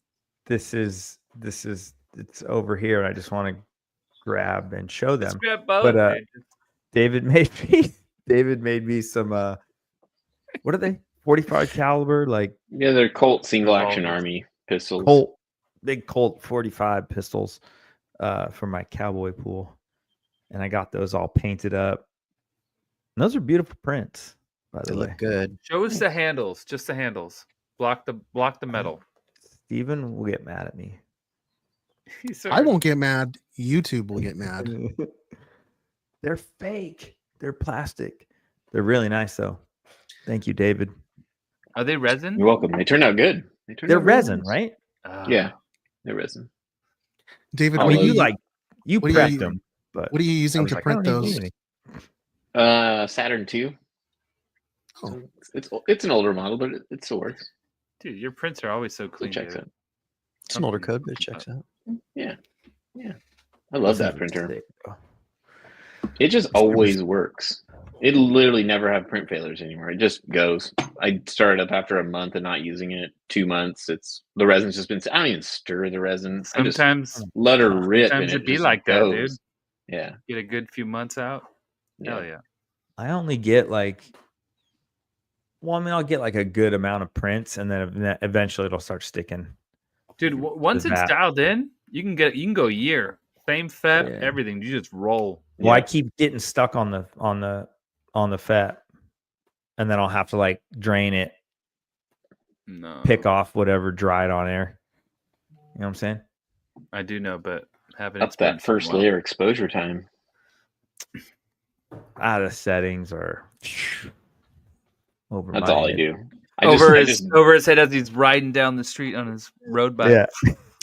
This is it's over here and I just want to grab and show Let's them. grab both. But dude. David made me some what are they? 45 caliber, like Yeah, they're Colt single action Revolvers. army pistols. Colt, big Colt 45 pistols for my cowboy pool. And I got those all painted up. And those are beautiful prints, by They the way. look good. Show us the handles, just the handles. Block the metal. Steven will get mad at me. I won't get mad. YouTube will get mad. They're fake. They're plastic. They're really nice, though. Thank you, David. Are they resin? You're welcome. They turned out good. They're resin, right? Yeah, they're resin. David, Oh, what Well, are you you like you what are you- prepped them, but what are you I using was to like, print I don't need those? any. Saturn 2. Oh. So it's an older model, but it still works. Dude, your prints are always so It clean. checks David. out. It's an older code, but it checks out. Yeah. I love that This is printer. sick, bro. It just always works. It literally never have print failures anymore. It just goes. I started up after a month of not using it. 2 months. The resin's just been. I don't even stir the resin. I just Sometimes let her rip. sometimes and it be just like that, goes. dude. Yeah. Get a good few months out. Yeah. Hell yeah. I only get like, well, I mean, I'll get like a good amount of prints, and then eventually it'll start sticking. Dude, once it's that. dialed in, you can go a year. Same FET, Yeah. everything. You just roll. Well, I keep getting stuck on the FET, and then I'll have to like drain it, No. pick off whatever dried on air. You know what I'm saying? I do know, but haven't Up that experienced it in a first while. layer exposure time. The settings are over. That's my all I head. do. Over his head as he's riding down the street on his road bike. Yeah,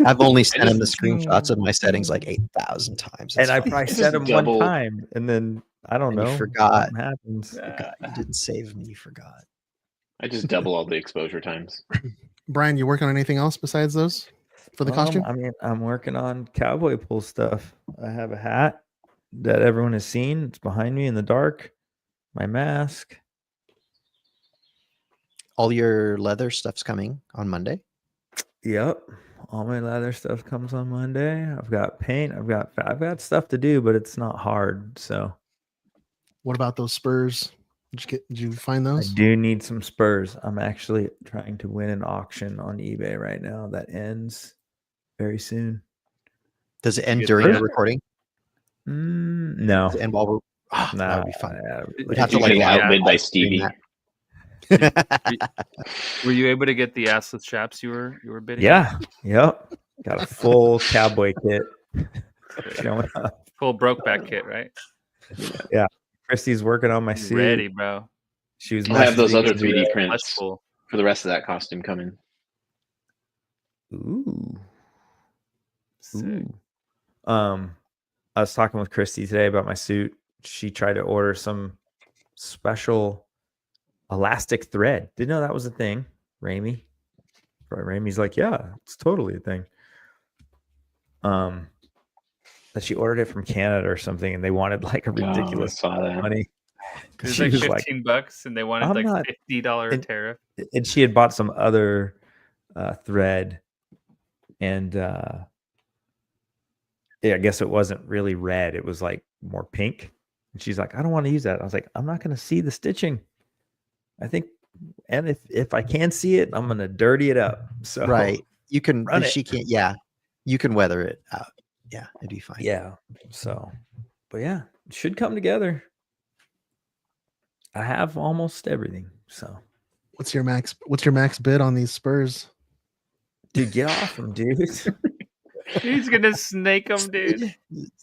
I've only sent him the screenshots of my settings like 8,000 times. and It's I fine. probably Just set them double- one time, and then I don't And you know. forgot. Something happens. You didn't save me. You forgot. I just double all the exposure times. Brian, you working on anything else besides those for the costume? I mean, I'm working on cowboy pool stuff. I have a hat that everyone has seen. It's behind me in the dark. My mask. All your leather stuff's coming on Monday. Yep. All my leather stuff comes on Monday. I've got paint. I've got stuff to do, but it's not hard. So What about those spurs? Did you find I those? do need some spurs. I'm actually trying to win an auction on eBay right now that ends very soon. Does it end get during that? the recording? No. Does it end while we're? Oh, Nah, that would be fun. We'd have to, You like, get live outbid by stream Stevie. Were you able to get the assless chaps you were bidding? Yeah. Yep. Got a full cowboy kit showing up. Full Brokeback kit, right? Christy's working on my suit. Ready, bro. She was I'll have those messaging other me 3D today. prints That's cool. for the rest of that costume coming. Ooh. Sick. Ooh. I was talking with Christy today about my suit. She tried to order some special elastic thread. Didn't know that was a thing. Ramey. Ramey's like, yeah, it's totally a thing. That she ordered it from Canada or something, and they wanted like a ridiculous I saw that. money. It was She like was $15 and they wanted I'm like not- $50 and- tariff. And she had bought some other thread, and yeah, I guess it wasn't really red. It was like more pink. And she's like, I don't want to use that. I was like, I'm not going to see the stitching. I think, and if I can see it, I'm going to dirty it up. So Right. You can. Run If it. she can't. Yeah. You can weather it out. Yeah, it'd be fine. yeah. So, but yeah, it should come together. I have almost everything. So, What's your max bid on these spurs? dude, get off them, dude. He's gonna snake him, dude.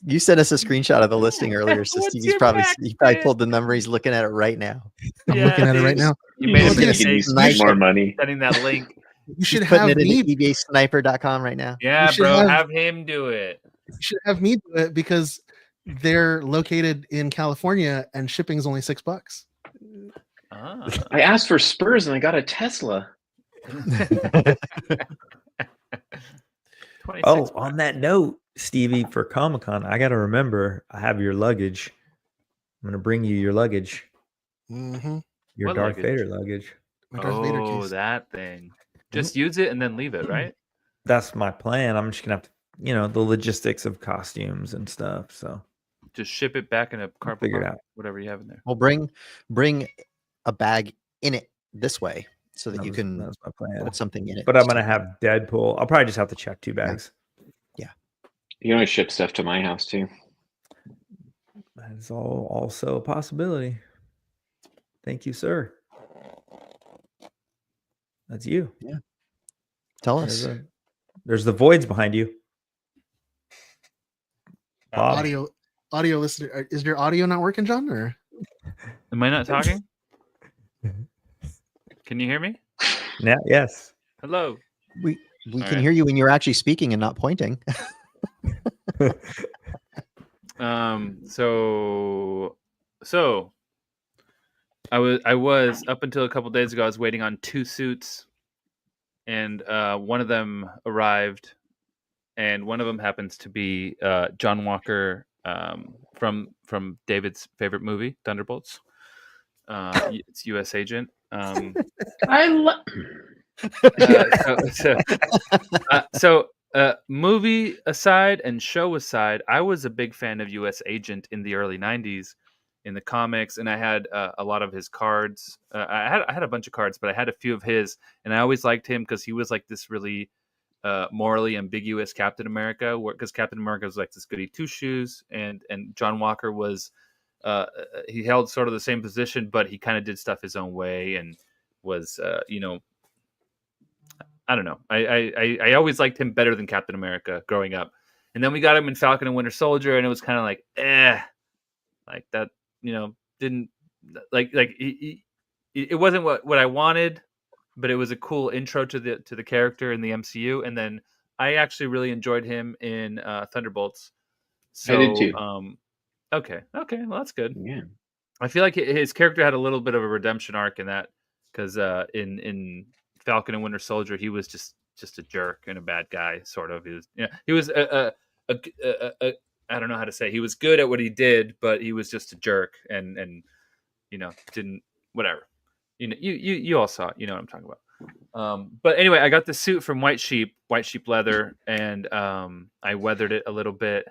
You sent us a screenshot of the listing earlier, so What's Stevie's your probably max he probably bid? pulled the number. He's looking at it right now. I'm looking at it right now. You made a Well, He yes, mistake needs nice. more money. sending that link. You should He's putting have it me. into ebaysniper.com right now. Yeah, should bro. have- Have him do it. You should have me do it because they're located in California and shipping is only $6. Ah. I asked for Spurs and I got a Tesla. 26 Oh, on that note, Stevie, for Comic-Con, I got to remember I have your luggage. I'm going to bring you your luggage, Mm-hmm. your What Darth luggage? Vader luggage. My Darth Vader Oh, case. that thing. Just use it and then leave it, right? That's my plan. I'm just going to have to, the logistics of costumes and stuff. So Just ship it back in a cardboard figure it box, out. whatever you have in there. Well, bring a bag in it this way so that you can That was my plan. put something in it. But I'm gonna have Deadpool. I'll probably just have to check 2 bags. You can always ship stuff to my house too. That is also a possibility. Thank you, sir. That's you. Tell us. There's the voids behind you. Bob. Audio listener, is your audio not working, John? Or Am I not talking? Can you hear me? Yes. Hello. We All can right. hear you when you're actually speaking and not pointing. So I was up until a couple days ago. I was waiting on 2 suits, and one of them arrived, and one of them happens to be John Walker from David's favorite movie, Thunderbolts. It's U.S. Agent. Movie aside and show aside, I was a big fan of U.S. Agent in the early 90s in the comics, and I had a lot of his cards. I had a bunch of cards, but I had a few of his, and I always liked him because he was like this really morally ambiguous Captain America, because Captain America was like this goody two-shoes, and John Walker was he held sort of the same position, but he kind of did stuff his own way and was I don't know. I always liked him better than Captain America growing up. And then we got him in Falcon and Winter Soldier, and it was kind of like, like that, didn't like it wasn't what I wanted, but it was a cool intro to the character in the MCU. And then I actually really enjoyed him in Thunderbolts. So, I did too. Okay, well that's good. Yeah. I feel like his character had a little bit of a redemption arc in that, because in Falcon and Winter Soldier, he was just a jerk and a bad guy, sort of. He was a I don't know how to say. He was good at what he did, but he was just a jerk and didn't whatever. You all saw it. You know what I'm talking about. But anyway, I got the suit from White Sheep leather, and I weathered it a little bit.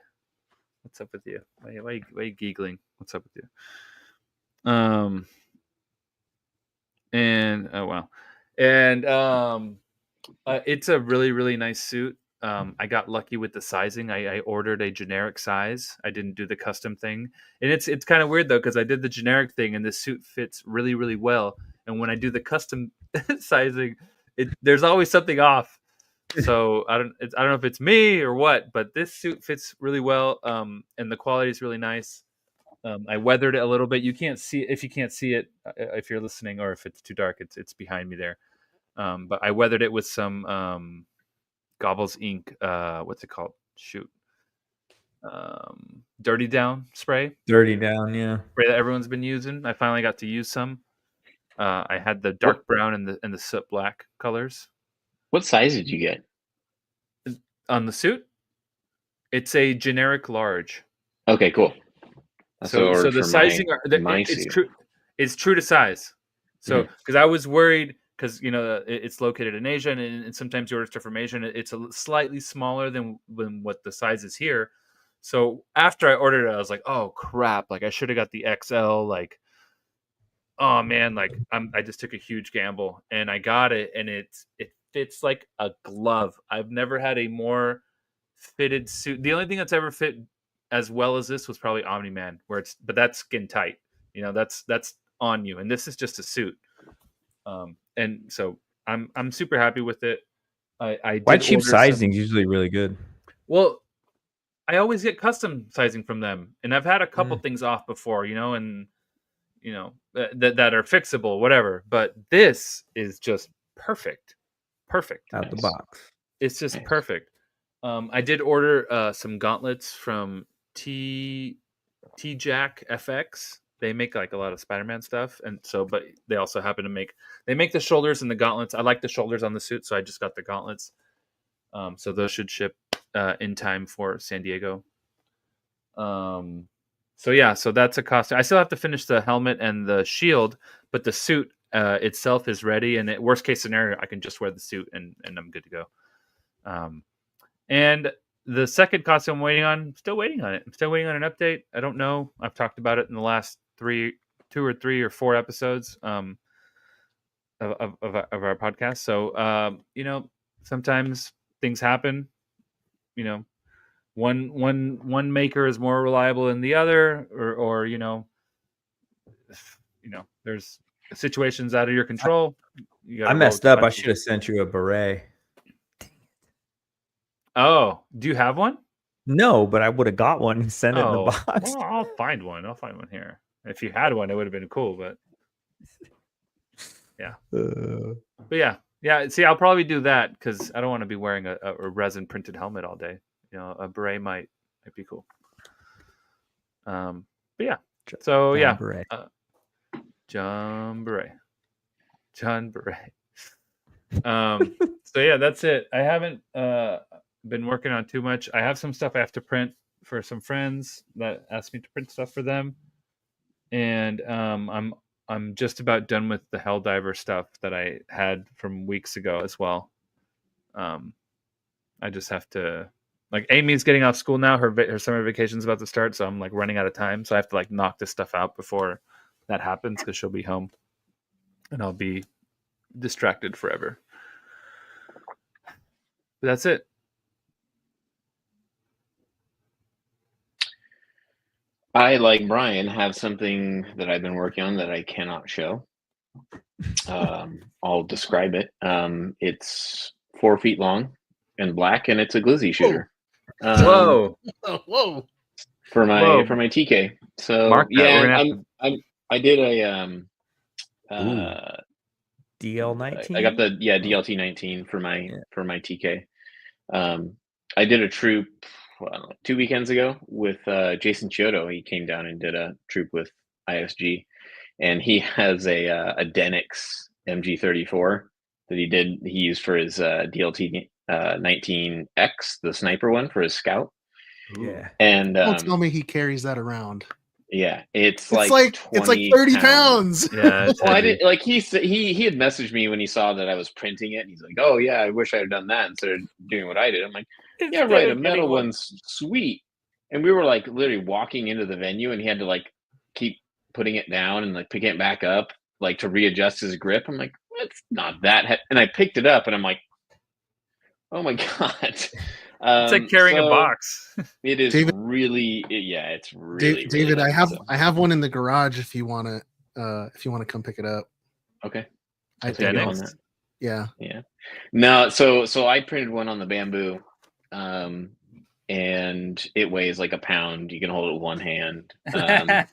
What's up with you? Why are you giggling? What's up with you? And oh wow. And it's a really, really nice suit. I got lucky with the sizing. I ordered a generic size. I didn't do the custom thing. And it's kind of weird though, because I did the generic thing and the suit fits really, really well. And when I do the custom sizing, there's always something off. So I don't know if it's me or what, but this suit fits really well. And the quality is really nice. I weathered it a little bit. You can't see it if you can't see it if you're listening, or if it's too dark, it's behind me there. But I weathered it with some Gobbles ink. What's it called? Shoot, Dirty Down spray. Dirty Down, yeah. Spray that everyone's been using. I finally got to use some. I had the dark brown and the soot black colors. What size did you get on the suit? It's a generic large. Okay, cool. So the sizing it's true to size. So because I was worried, because it's located in Asia, and sometimes you order stuff from Asia, and it's slightly smaller than what the size is here. So after I ordered it, I was like, oh crap! Like I should have got the XL. Like, oh man! Like I just took a huge gamble, and I got it, and it fits like a glove. I've never had a more fitted suit. The only thing that's ever fit as well as this was probably Omni-Man, but that's skin tight. That's on you, and this is just a suit. And so I'm super happy with it. I White Sheep sizing is usually really good. Well, I always get custom sizing from them, and I've had a couple things off before, and that are fixable, whatever. But this is just perfect out the box. It's just perfect. I did order some gauntlets from T-Jack FX. They make like a lot of Spider-Man stuff, and so, but they also happen to make the shoulders and the gauntlets. I like the shoulders on the suit, so I just got the gauntlets. So those should ship in time for San Diego. So that's a costume. I still have to finish the helmet and the shield, but the suit itself is ready. And worst case scenario, I can just wear the suit and I'm good to go. And the second costume I'm still waiting on it. I'm still waiting on an update. I don't know. I've talked about it in the last 2 or 3 or 4 episodes. of our podcast. So you know, sometimes things happen. You know, one maker is more reliable than the other, or you know, there's situations out of your control. You gotta I roll messed with the up. I punches. should have sent you a beret. Oh, do you have one? No, but I would have got one and sent it in the box. Well, I'll find one. I'll find one here. If you had one, it would have been cool. But yeah, but yeah. See, I'll probably do that because I don't want to be wearing a resin printed helmet all day. You know, a beret might be cool. But yeah. So John yeah, Beret. John Beret. So yeah, that's it. I haven't been working on too much. I have some stuff I have to print for some friends that asked me to print stuff for them, and I'm just about done with the Helldiver stuff that I had from weeks ago as well. I just have to, like, Amy's getting off school now. Her summer vacation's about to start, so I'm like running out of time. So I have to like knock this stuff out before that happens because she'll be home, and I'll be distracted forever. But that's it. I, like Brian, have something that I've been working on that I cannot show. I'll describe it. It's 4 feet long and black, and it's a glizzy shooter. Whoa! Whoa! For my TK. So Mark that. yeah, I did a DL19. I got the DLT 19 for my TK. I did a troop 2 weekends ago with Jason Chiodo. He came down and did a troop with ISG, and he has a Denix MG34 that he used for his DLT 19X, the sniper one for his scout. Yeah. And Don't tell me he carries that around. Yeah, it's like 30 pounds. Yeah. Well, I did, like he had messaged me when he saw that I was printing it. And he's like, "Oh yeah, I wish I had done that instead of doing what I did." I'm like, "Yeah, right. A metal one's sweet." And we were like literally walking into the venue, and he had to like keep putting it down and like picking it back up, like to readjust his grip. I'm like, "It's not that." And I picked it up, and I'm like, "Oh my god." It's like carrying a box. It is David, really, it's really. David, really I have one in the garage if you want to come pick it up. Okay. I take it on think that. Yeah. Yeah. No, so I printed one on the bamboo, and it weighs like a pound. You can hold it with one hand. I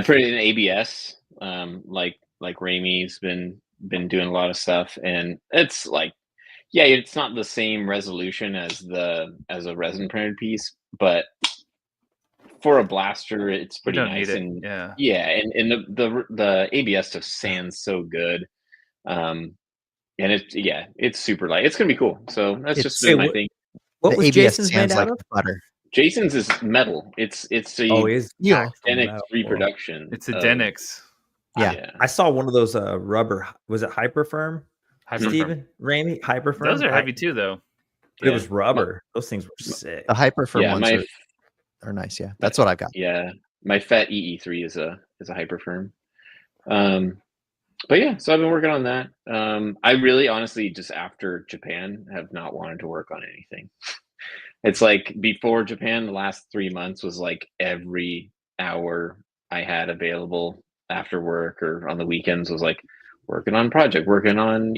printed in ABS, like Ramey's been doing a lot of stuff, and it's like, yeah, it's not the same resolution as a resin printed piece, but for a blaster, it's pretty nice. And and the ABS stuff sands so good, and it's super light. It's gonna be cool. So that's just been my thing. What was Jason's made out of? Butter. Jason's is metal. It's a Denix reproduction. It's a Denix. Yeah. I saw one of those rubber. Was it Hyperfirm? Steven, Ramey, Hyperfirm. Those are heavy too, though. But it was rubber. Those things were sick. The Hyperfirm ones are nice. Yeah, that's what I've got. Yeah, my FET EE3 is a Hyperfirm. But yeah, so I've been working on that. I really, honestly, just after Japan, have not wanted to work on anything. It's like before Japan, the last 3 months was like every hour I had available after work or on the weekends was like working on project, working on,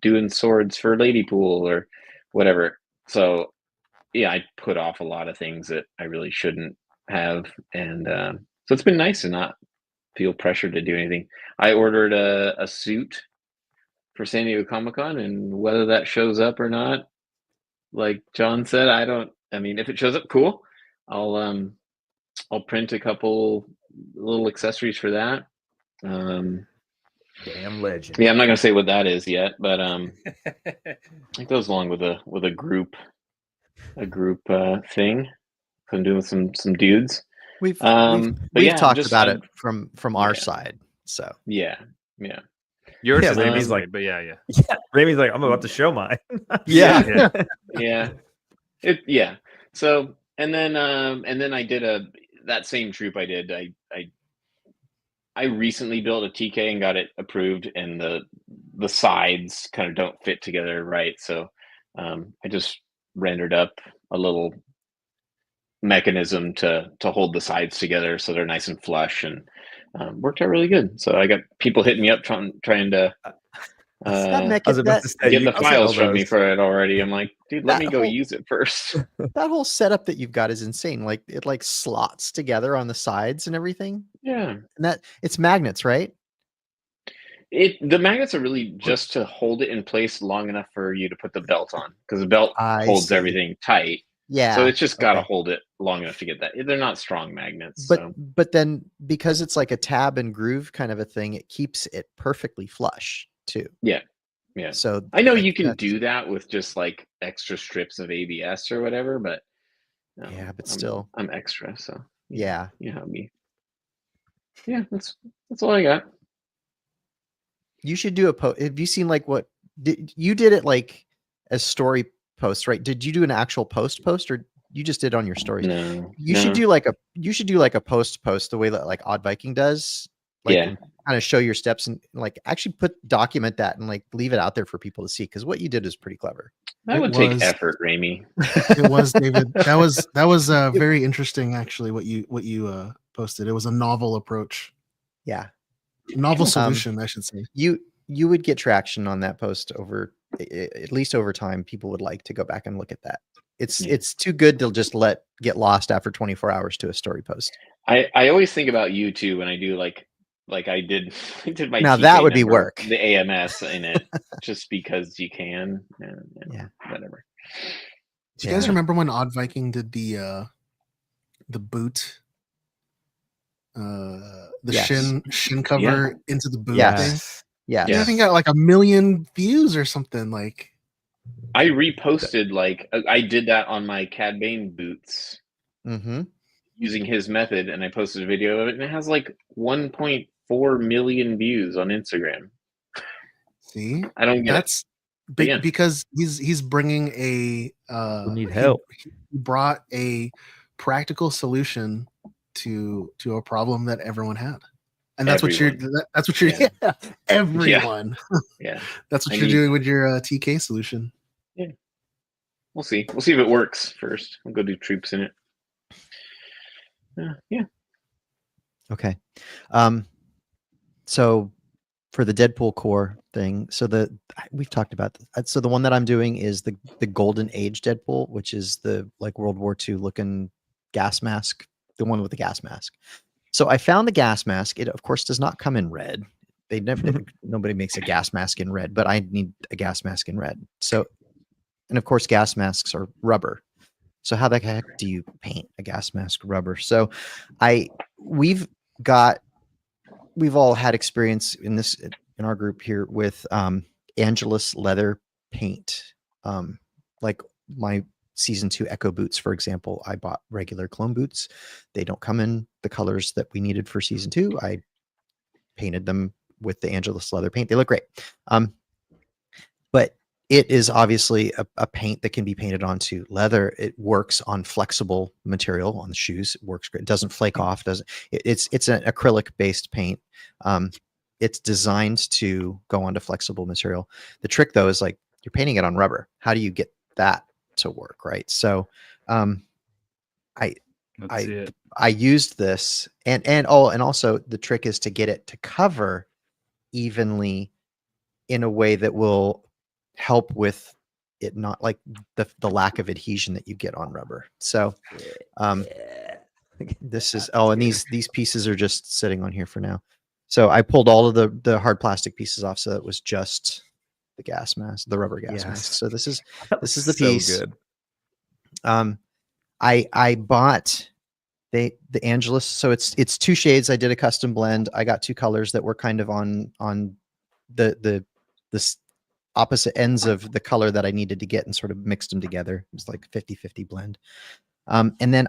doing swords for Lady Pool or whatever. So yeah, I put off a lot of things that I really shouldn't have. And so it's been nice to not feel pressure to do anything. I ordered a suit for San Diego Comic-Con, and whether that shows up or not, like John said, if it shows up, cool. I'll print a couple little accessories for that. Damn legend. Yeah, I'm not gonna say what that is yet, but it goes along with a group thing. I'm doing with some dudes. We've yeah, talked about it from our side. So yeah. Yours is Ramey's like, but yeah. Ramey's like, I'm about to show mine. yeah. So and then I did that same troop I did. I recently built a TK and got it approved, and the sides kind of don't fit together right. So I just rendered up a little mechanism to hold the sides together so they're nice and flush, and worked out really good. So I got people hitting me up trying to That I was about to say, get you the can files sell from me those. for it already. I'm like, dude, let That me go whole- use it first. That whole setup that you've got is insane. Like it like slots together on the sides and everything. Yeah. And that it's magnets, right? The magnets are really just to hold it in place long enough for you to put the belt on, because the belt I holds see. everything tight. Yeah. So it's just got to okay. hold it long enough to get that. They're not strong magnets. But so. but then because it's like a tab and groove kind of a thing, it keeps it perfectly flush too. Yeah. So I know like, you can that's- do that with just like extra strips of ABS or whatever, but Yeah, but I'm- still. I'm extra, so Yeah. you know me. Yeah, that's all I got. You should do a post. Have you seen like what you did it like as story posts, right? Did you do an actual post or you just did it on your stories? No, You should do like a post the way that like Odd Viking does. Like Yeah. kind of show your steps and like actually document that and like leave it out there for people to see, because what you did is pretty clever. That It would take was- effort, Ramey. It was, David. That was very interesting, actually. What you posted. It was a novel approach, Yeah. novel solution, I should say. You would get traction on that post over at least over time. People would like to go back and look at that. It's too good to just get lost after 24 hours to a story post. I always think about you too when I do like I did my Now TK that would be number, work. the AMS in it, just because you can. And, Yeah. Whatever. Do you guys remember when Odd Viking did the boot, the Yes. shin cover into the boot Yes. thing? Yeah. Yeah, I think got like 1 million views or something. Like, I reposted I did that on my Cad Bane boots Mm-hmm. using his method, and I posted a video of it, and it has like 1.4 million views on Instagram. see, I don't get that's But yeah. because he's bringing a People need help. He brought a practical solution to a problem that everyone had, and that's what you're Yeah. yeah, everyone. Yeah, That's what I you're need- doing with your TK solution. we'll see. We'll see if it works first. We'll go do troops in it. Yeah. Okay. So for the Deadpool core thing, so we've talked about so the one that I'm doing is the Golden Age Deadpool, which is the like World War II looking gas mask, the one with the gas mask. So I found the gas mask. It of course does not come in red. They never nobody makes a gas mask in red, but I need a gas mask in red. So, and of course gas masks are rubber. So how the heck do you paint a gas mask rubber? So we've all had experience in our group here with Angelus leather paint. Like my season 2 Echo boots, for example, I bought regular clone boots. They don't come in the colors that we needed for season 2. I painted them with the Angelus leather paint. They look great. But it is obviously a paint that can be painted onto leather. It works on flexible material on the shoes. It works great. It doesn't flake off. It's an acrylic based paint. It's designed to go onto flexible material. The trick though is like you're painting it on rubber. How do you get that to work? Right. So Let's see it. I used this and also the trick is to get it to cover evenly in a way that will help with it not like the lack of adhesion that you get on rubber. So this is and these pieces are just sitting on here for now. So I pulled all of the hard plastic pieces off, so it was just the gas mask, the rubber gas mask. So this is the piece. Good. I bought the Angelus, so it's 2 shades. I did a custom blend. I got 2 colors that were kind of on the opposite ends of the color that I needed to get and sort of mixed them together. It was like 50-50 blend. And then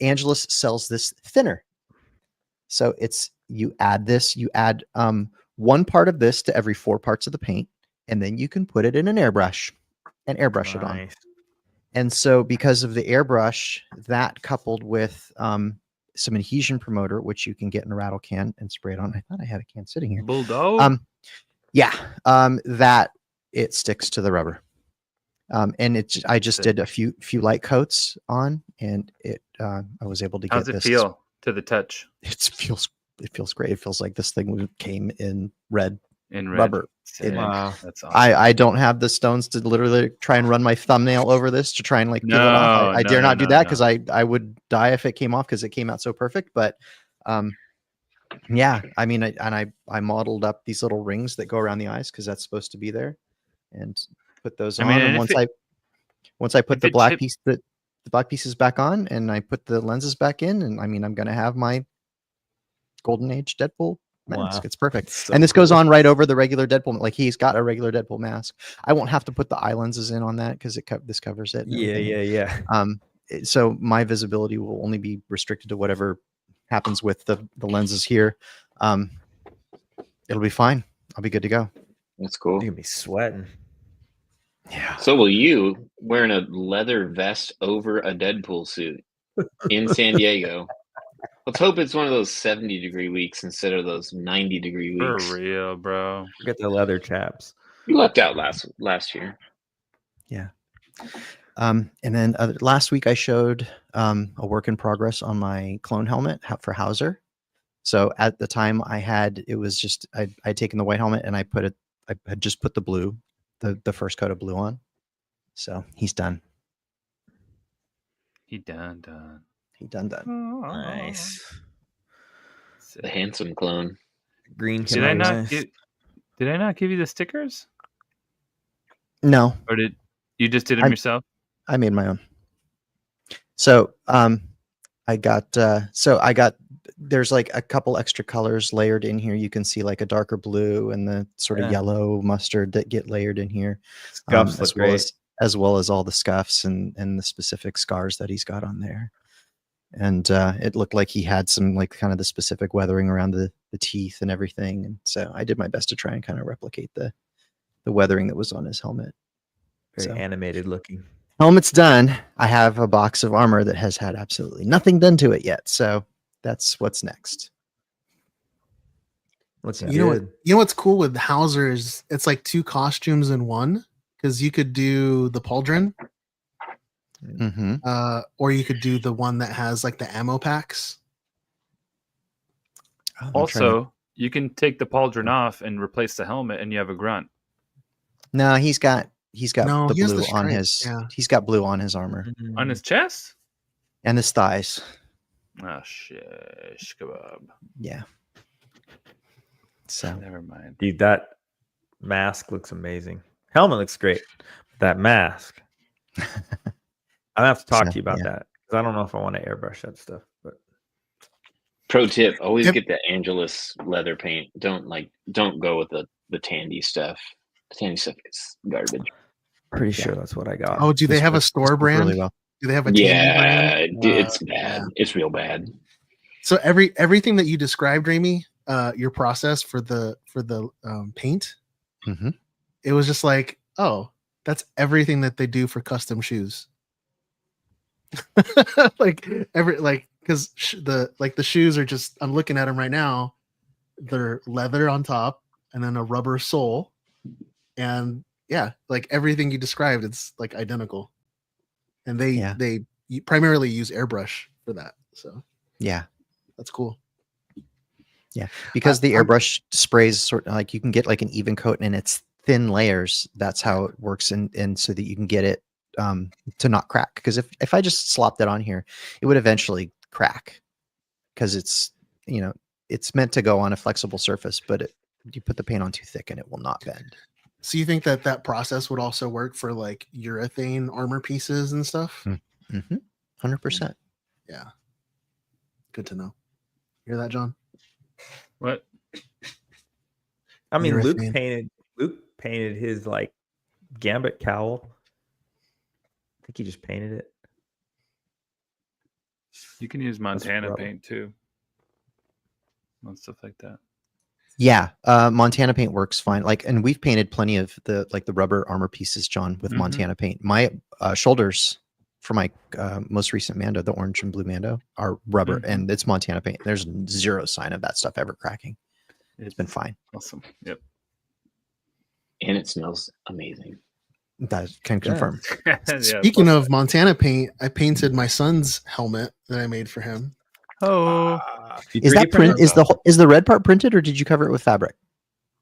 Angelus sells this thinner. So you add 1 part of this to every 4 parts of the paint, and then you can put it in an airbrush and airbrush it on. And so because of the airbrush, that coupled with some adhesion promoter, which you can get in a rattle can and spray it on. I thought I had a can sitting here. Bulldog. Yeah, that it sticks to the rubber. And I just did a few light coats on, and I was able to get How's it this. feel to the touch? It feels great. It feels like this thing came in red In red. rubber. Wow. That's awesome. I don't have the stones to literally try and run my thumbnail over this to try and like peel it off. I dare not do that because I would die if it came off because it came out so perfect. But yeah, I mean, I modeled up these little rings that go around the eyes because that's supposed to be there, and put those on. And once I put the black pieces back on, and I put the lenses back in, and I mean, I'm gonna have my Golden Age Deadpool mask. Wow. It's perfect. So And this goes on right over the regular Deadpool. Like he's got a regular Deadpool mask. I won't have to put the eye lenses in on that because this covers it. Yeah. So my visibility will only be restricted to whatever happens with the lenses here. It'll be fine. I'll be good to go. That's cool. You're gonna be sweating. Yeah. So will you wearing a leather vest over a Deadpool suit in San Diego? Let's hope it's one of those 70-degree weeks instead of those 90-degree weeks. For real, bro. Get the leather chaps. You lucked out last year. Yeah. And then last week I showed a work in progress on my clone helmet for Hauser. So at the time I'd taken the white helmet and I had just put the blue, the first coat of blue on. So he's done. He done. He done. Nice. The handsome clone. Green. Did I not give you the stickers? No. Or did you just did them yourself? I made my own. So I got there's like a couple extra colors layered in here. You can see like a darker blue and the sort of yellow mustard that get layered in here. Scuffs look great. As well as all the scuffs and the specific scars that he's got on there. And it looked like he had some like kind of the specific weathering around the teeth and everything. And so I did my best to try and kind of replicate the weathering that was on his helmet. Very animated looking. Helmet's done. I have a box of armor that has had absolutely nothing done to it yet. So that's what's next. You know what's cool with Hauser is it's like 2 costumes in one, because you could do the pauldron. Or you could do the one that has like the ammo packs. Also, you can take the pauldron off and replace the helmet, and you have a grunt. No, he's got he the has blue the on stripe, his. yeah. He's got blue on his armor On his chest? and his thighs. Oh shit, kebab. Yeah. So Never mind. Dude, that mask looks amazing. Helmet looks great. That mask. I have to talk to you about that because I don't know if I want to airbrush that stuff. But Pro tip: always get the Angelus leather paint. Don't go with the Tandy stuff. The Tandy stuff is garbage. pretty sure that's what I got. Oh, do they have a store brand? really well. Do they have a Tandy brand? It's bad. It's real bad. So everything that you described, Ramy, your process for the paint, it was just like, oh, that's everything that they do for custom shoes. Because the shoes are just, I'm looking at them right now, they're leather on top and then a rubber sole, and yeah, like everything you described, it's like identical, and they primarily use airbrush for that. So yeah, that's cool. Yeah, because the airbrush sprays sort of like you can get like an even coat and it's thin layers. That's how it works, and so that you can get it to not crack. Because if I just slopped it on here, it would eventually crack because it's meant to go on a flexible surface, but you put the paint on too thick and it will not bend. So you think that process would also work for like urethane armor pieces and stuff? 100%. Yeah. Good to know. Hear that, John? What? I mean, Luke Urethane. painted his like Gambit cowl. I think he just painted it. You can use Montana rough. paint too. And stuff like that. Yeah, Montana paint works fine. Like, and we've painted plenty of the rubber armor pieces, John, with Montana paint. My shoulders for my most recent Mando, the orange and blue Mando, are rubber, and it's Montana paint. There's zero sign of that stuff ever cracking. It's been fine. Awesome. Yep. and it smells amazing. That can confirm. Speaking of Montana paint, I painted my son's helmet that I made for him. Oh, Is that print? Is the red part printed, or did you cover it with fabric?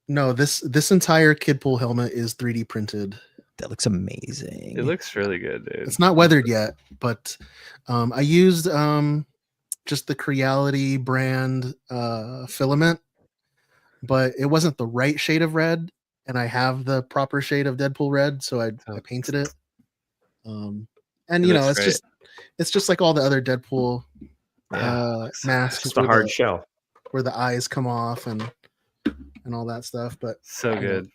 No, this entire Kidpool helmet is 3D printed. That looks amazing. it looks really good, dude. It's not weathered yet, but I used just the Creality brand filament, but it wasn't the right shade of red, and I have the proper shade of Deadpool red, so I painted it. And It you know, looks it's just like all the other Deadpool masks. Just a where hard shell. where the eyes come off and all that stuff. But so good.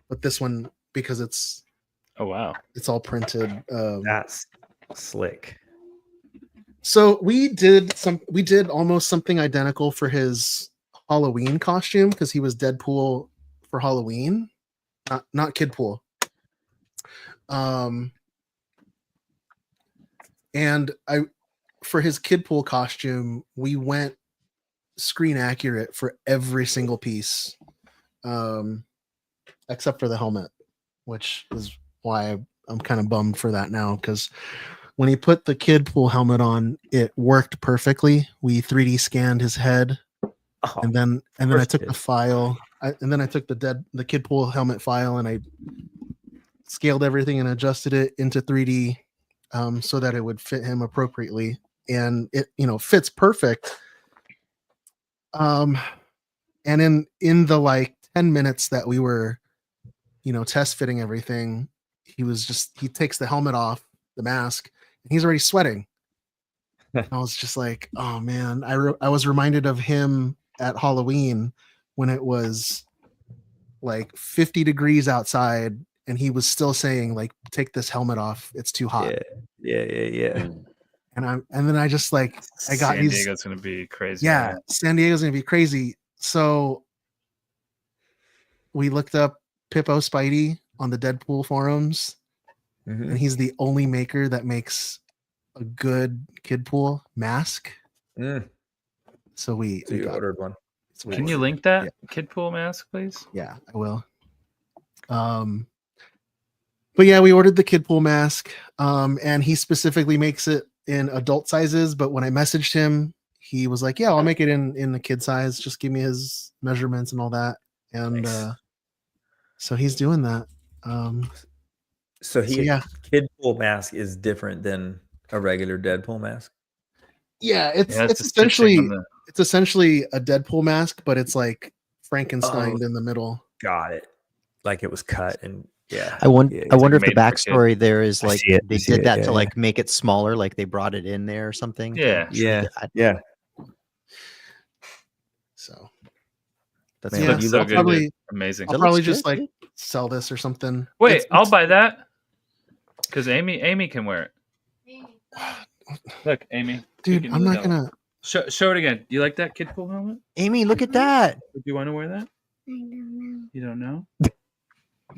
But this one, because it's wow, it's all printed. That's slick. So we did almost something identical for his Halloween costume, because he was Deadpool for Halloween, not Kidpool. And for his Kidpool costume, we went screen accurate for every single piece, except for the helmet, which is why I'm kind of bummed for that now, because when he put the Kidpool helmet on, it worked perfectly. We 3D scanned his head, and then I took the file, and then I took the Kidpool helmet file, and I scaled everything and adjusted it into 3D so that it would fit him appropriately, and it fits perfect. And in the like 10 minutes that we were test fitting everything, he takes the helmet off, the mask, and he's already sweating. I was just like, oh man, I was reminded of him at Halloween when it was like 50 degrees outside and he was still saying like, take this helmet off, it's too hot. Yeah. And then I just like, I got San Diego's gonna be crazy. Yeah, man. San Diego's gonna be crazy. So we looked up Pippo Spidey on the Deadpool forums, and he's the only maker that makes a good Kidpool mask. So we ordered one. Can you link that Kidpool mask, please? Yeah, I will. But yeah, we ordered the Kidpool mask, and he specifically makes it in adult sizes. But when I messaged him, he was like, "Yeah, I'll make it in the kid size. Just give me his measurements and all that." And so he's doing that. Kidpool mask is different than a regular Deadpool mask. Yeah, it's essentially a Deadpool mask, but it's like Frankenstein in the middle. Got it. Like it was cut and I wonder if the made for backstory there is like they did that to yeah. like make it smaller, like they brought it in there or something. Yeah. So That's Man, It looks so good, probably dude. Amazing. I'll probably just like sell this or something. Wait, I'll buy that because Amy can wear it. Look, Amy, Dude, you can I'm do not that one. gonna. Show it again. Do you like that Kidpool helmet? Amy, look at that. Would you want to wear that? You don't know?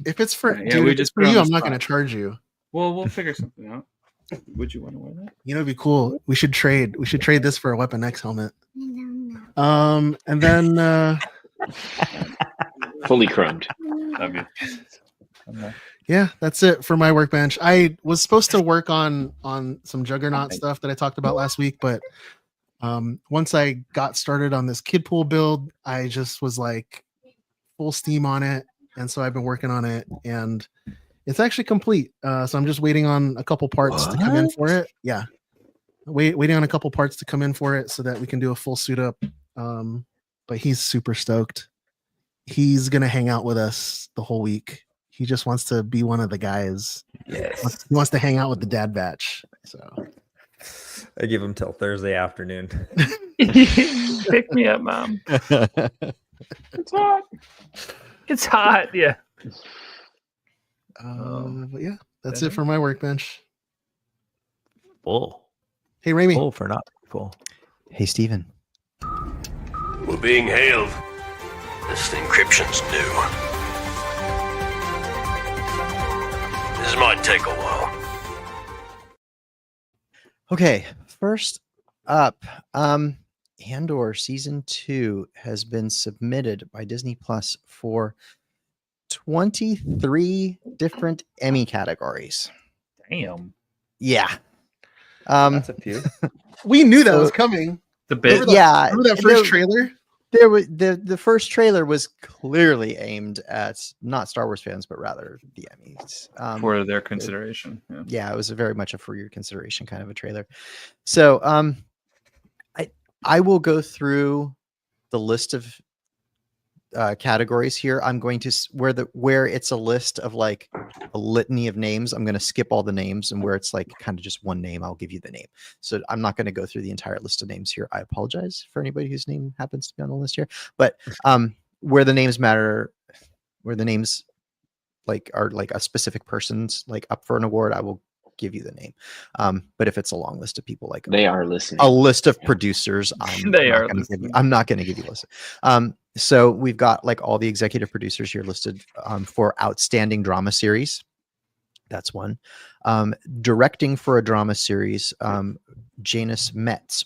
If it's for, Yeah, dude, we if it's just for put on you, the I'm not spot. gonna charge you. Well, we'll figure something out. Would you want to wear that? It'd be cool. We should trade. We should trade this for a Weapon X helmet. And then Fully chromed. That'd be. yeah, that's it for my workbench. I was supposed to work on some Juggernaut stuff that I talked about last week, but once I got started on this Kidpool build, I just was like full steam on it, and so I've been working on it, and it's actually complete. So I'm just waiting on a couple parts to come in for it. Yeah, waiting on a couple parts to come in for it so that we can do a full suit up. But he's super stoked. He's gonna hang out with us the whole week. He just wants to be one of the guys. Yes. He wants to hang out with the dad batch. So I give him till Thursday afternoon. Pick me up, Mom. It's hot. It's hot. Yeah. But yeah, that's it for my workbench. Full. Hey, Raimi. Full for not full. Hey, Steven. We're being hailed. This encryption's new. This might take a while. Okay, first up, Andor season 2 has been submitted by Disney Plus for 23 different Emmy categories. Damn. Yeah. That's a few. We knew that So- was coming. The bit. Yeah. Remember that first trailer? There was the first trailer was clearly aimed at not Star Wars fans, but rather the Emmys. For their consideration. Yeah. Yeah, it was very much a for your consideration kind of a trailer. So I will go through the list of categories here. I'm going to where it's a list of like a litany of names. I'm going to skip all the names, and where it's like kind of just one name, I'll give you the name. So I'm not going to go through the entire list of names here. I apologize for anybody whose name happens to be on the list here, but where the names matter, where the names like are like a specific person's like up for an award, I will give you the name. But if it's a long list of people, like They are listening. a list of producers, I'm not going to give you a list. So we've got like all the executive producers here listed for outstanding drama series. That's one. Directing for a drama series, Janus Metz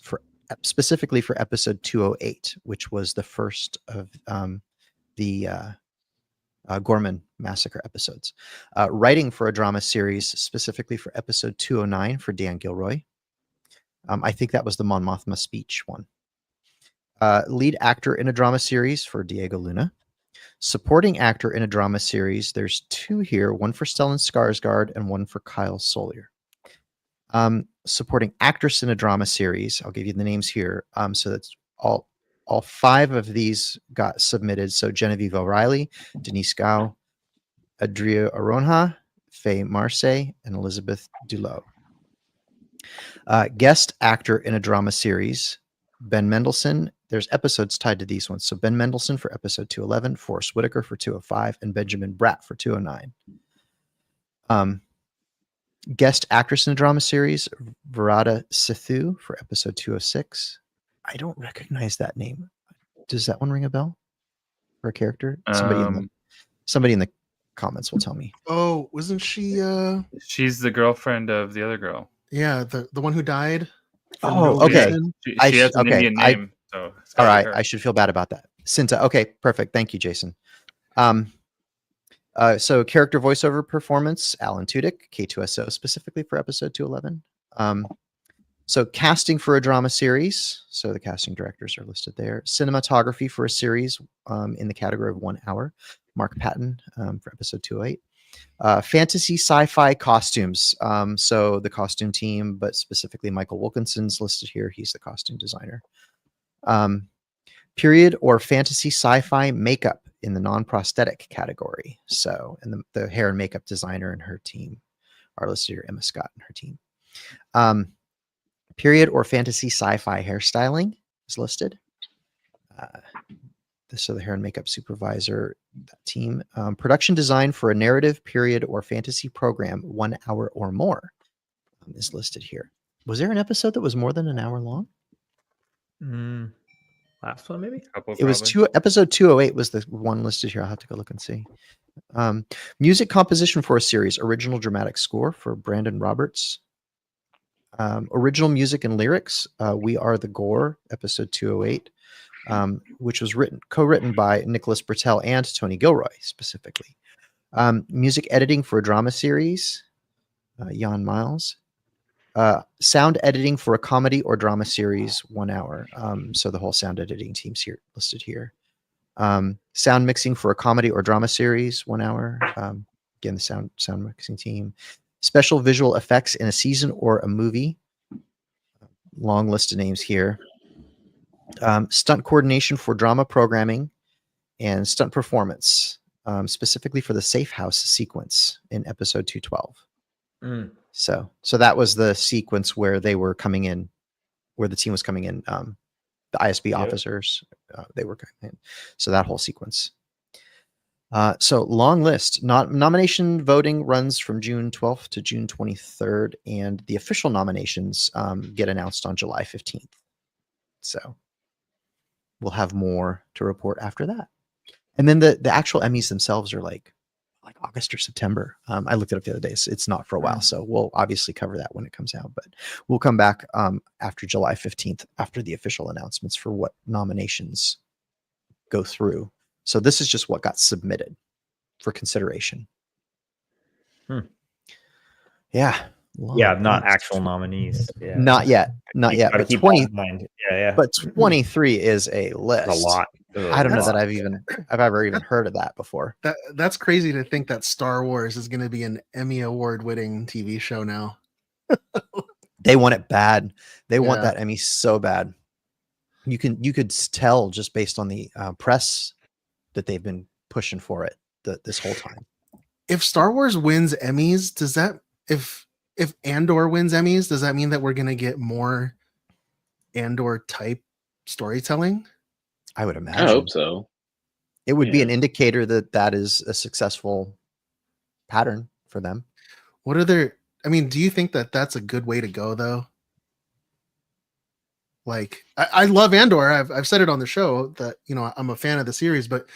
specifically for episode 208, which was the first of the Gorman Massacre episodes. Writing for a drama series, specifically for episode 209 for Dan Gilroy. I think that was the Mon Mothma speech one. Lead actor in a drama series for Diego Luna. Supporting actor in a drama series, there's two here, one for Stellan Skarsgård and one for Kyle Solier. Supporting actress in a drama series, I'll give you the names here. So that's all 5 of these got submitted. So Genevieve O'Reilly, Denise Gao, Adria Aronha, Faye Marseille, and Elizabeth Dulo. Guest actor in a drama series, Ben Mendelsohn. There's episodes tied to these ones. So Ben Mendelsohn for episode 211, Forrest Whitaker for 205, and Benjamin Bratt for 209. Guest actress in a drama series, Varada Sethu for episode 206. I don't recognize that name. Does that one ring a bell for a character? Somebody in the comments will tell me. Oh, wasn't she? She's the girlfriend of the other girl. Yeah, the one who died. for Oh, no okay. reason. She has an Indian name. So it's All gotta right, be her. I should feel bad about that. Cinta. Okay, perfect. Thank you, Jason. So character voiceover performance, Alan Tudyk, K2SO, specifically for episode 211. So casting for a drama series. So the casting directors are listed there. Cinematography for a series in the category of 1 hour. Mark Patton for episode 208. Fantasy sci-fi costumes. So the costume team, but specifically Michael Wilkinson's listed here. He's the costume designer. Period or fantasy sci-fi makeup in the non-prosthetic category. So, and the hair and makeup designer and her team are listed here, Emma Scott and her team. Period or fantasy sci-fi hairstyling is listed. So the hair and makeup supervisor, that team. Production design for a narrative, period, or fantasy program, 1 hour or more is listed here. Was there an episode that was more than an hour long? Last one, maybe? It was episode 208 was the one listed here. I'll have to go look and see. Music composition for a series, original dramatic score for Brandon Roberts. Original music and lyrics, We Are the Gore, episode 208, which was co-written by Nicholas Bertel and Tony Gilroy specifically. Music editing for a drama series, Jan Miles. Sound editing for a comedy or drama series, 1 hour. So the whole sound editing team's here listed here. Sound mixing for a comedy or drama series, 1 hour. Again, the sound mixing team. Special visual effects in a season or a movie. Long list of names here. Stunt coordination for drama programming and stunt performance, specifically for the safe house sequence in episode 212. So that was the sequence where they were coming in, where the team was coming in. The ISB officers, they were coming in. So that whole sequence. So long list. Nomination voting runs from June 12th to June 23rd, and the official nominations get announced on July 15th. So we'll have more to report after that. And then the actual Emmys themselves are like August or September. I looked it up the other day. It's not for a while, so we'll obviously cover that when it comes out. But we'll come back after July 15th, after the official announcements for what nominations go through. So this is just what got submitted. for consideration. Hmm. Yeah. Yeah, not actual nominees. Yeah. Not yet. Not yet. Gotta But keep 20 that in mind. Yeah. but 23 is a list. That's a lot. I don't know That's- that I've ever even heard of that before. That's crazy to think that Star Wars is going to be an Emmy award winning TV show now. They want it bad. They want Yeah. that Emmy so bad. You could tell just based on the press that they've been pushing for it this whole time. If Star Wars wins Emmys, does that if Andor wins Emmys, does that mean that we're going to get more Andor type storytelling? I would I imagine. hope so. It would be Yeah. an indicator that is a successful pattern for them. What are their? I mean, do you think that that's a good way to go though? Like, I love Andor. I've said it on the show that I'm a fan of the series, but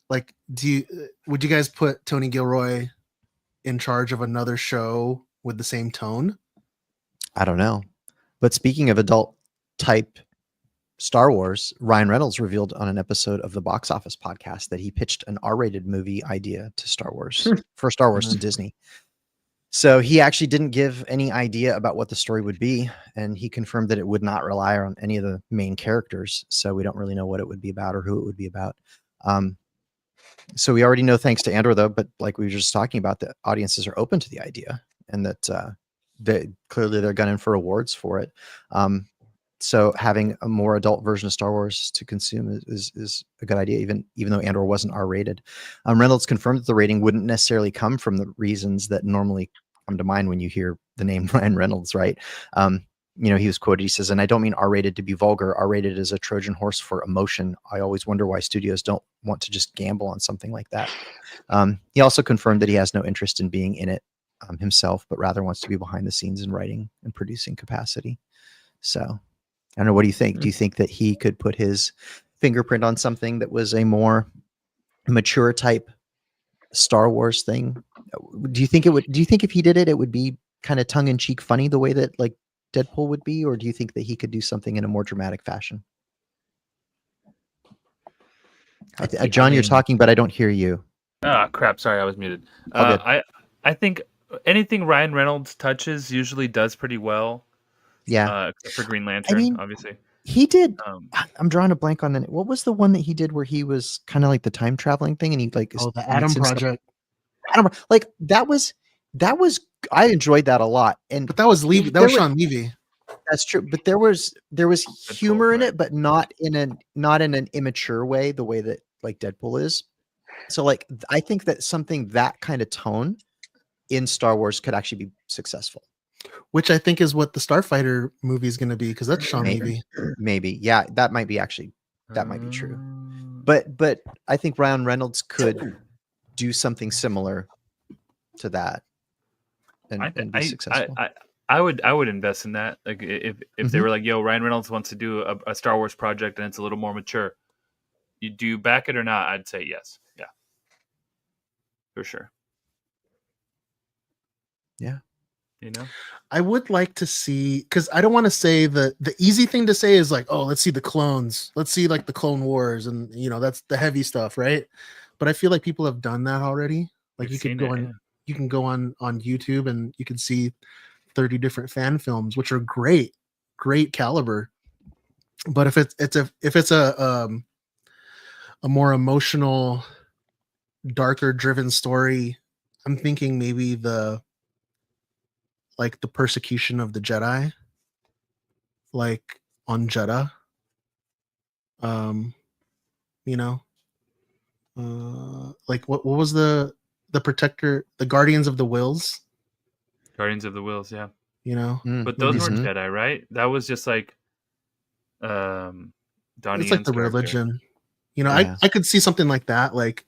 like, would you guys put Tony Gilroy in charge of another show with the same tone? I don't know. But speaking of adult type Star Wars, Ryan Reynolds revealed on an episode of the Box Office podcast that he pitched an R-rated movie idea to Star Wars for Star Wars to Disney. So he actually didn't give any idea about what the story would be, and he confirmed that it would not rely on any of the main characters. So we don't really know what it would be about or who it would be about. So we already know, thanks to Andor, though, but like we were just talking about, the audiences are open to the idea, and that they're gunning for awards for it. So having a more adult version of Star Wars to consume is a good idea, even though Andor wasn't R-rated. Reynolds confirmed that the rating wouldn't necessarily come from the reasons that normally come to mind when you hear the name Ryan Reynolds, right? He was quoted, he says, "And I don't mean R-rated to be vulgar. R-rated is a Trojan horse for emotion. I always wonder why studios don't want to just gamble on something like that." He also confirmed that he has no interest in being in it himself, but rather wants to be behind the scenes in writing and producing capacity. So I don't know. What do you think? Do you think that he could put his fingerprint on something that was a more mature type Star Wars thing? Do you think if he did it, it would be kind of tongue in cheek funny the way that like Deadpool would be? Or do you think that he could do something in a more dramatic fashion? John, you're talking, but I don't hear you. Ah, crap. Sorry, I was muted. All good. I think anything Ryan Reynolds touches usually does pretty well. Yeah. Except for Green Lantern, obviously. He did. I'm drawing a blank on the. What was the one that he did where he was kind of like the time traveling thing, and he like the Adam Project. Like that was. I enjoyed that a lot, but that was Levy. That was Sean Levy. That's true, but there was humor in it, but not in an immature way, the way that like Deadpool is. So like I think that something that kind of tone in Star Wars could actually be successful. Which I think is what the Starfighter movie is going to be, because that's Sean Levy. Maybe, yeah, that might be true. But I think Ryan Reynolds could do something similar to that and be successful. I would invest in that. Like if they were like, "Yo, Ryan Reynolds wants to do a Star Wars project and it's a little more mature," do you back it or not? I'd say yes. Yeah, for sure. Yeah. I would like to see, because I don't want to say the easy thing to say is like, oh, let's see the clones, let's see like the Clone Wars, and that's the heavy stuff, right? But I feel like people have done that already. Like you can go on YouTube and you can see 30 different fan films, which are great caliber. But if it's a more emotional, darker driven story, I'm thinking maybe the persecution of the Jedi, like on Jeddah. Like what was the protector, the Guardians of the Wills? Guardians of the Wills, yeah. But those weren't Jedi, right? That was just like Donnie. It's like the religion. I could see something like that, like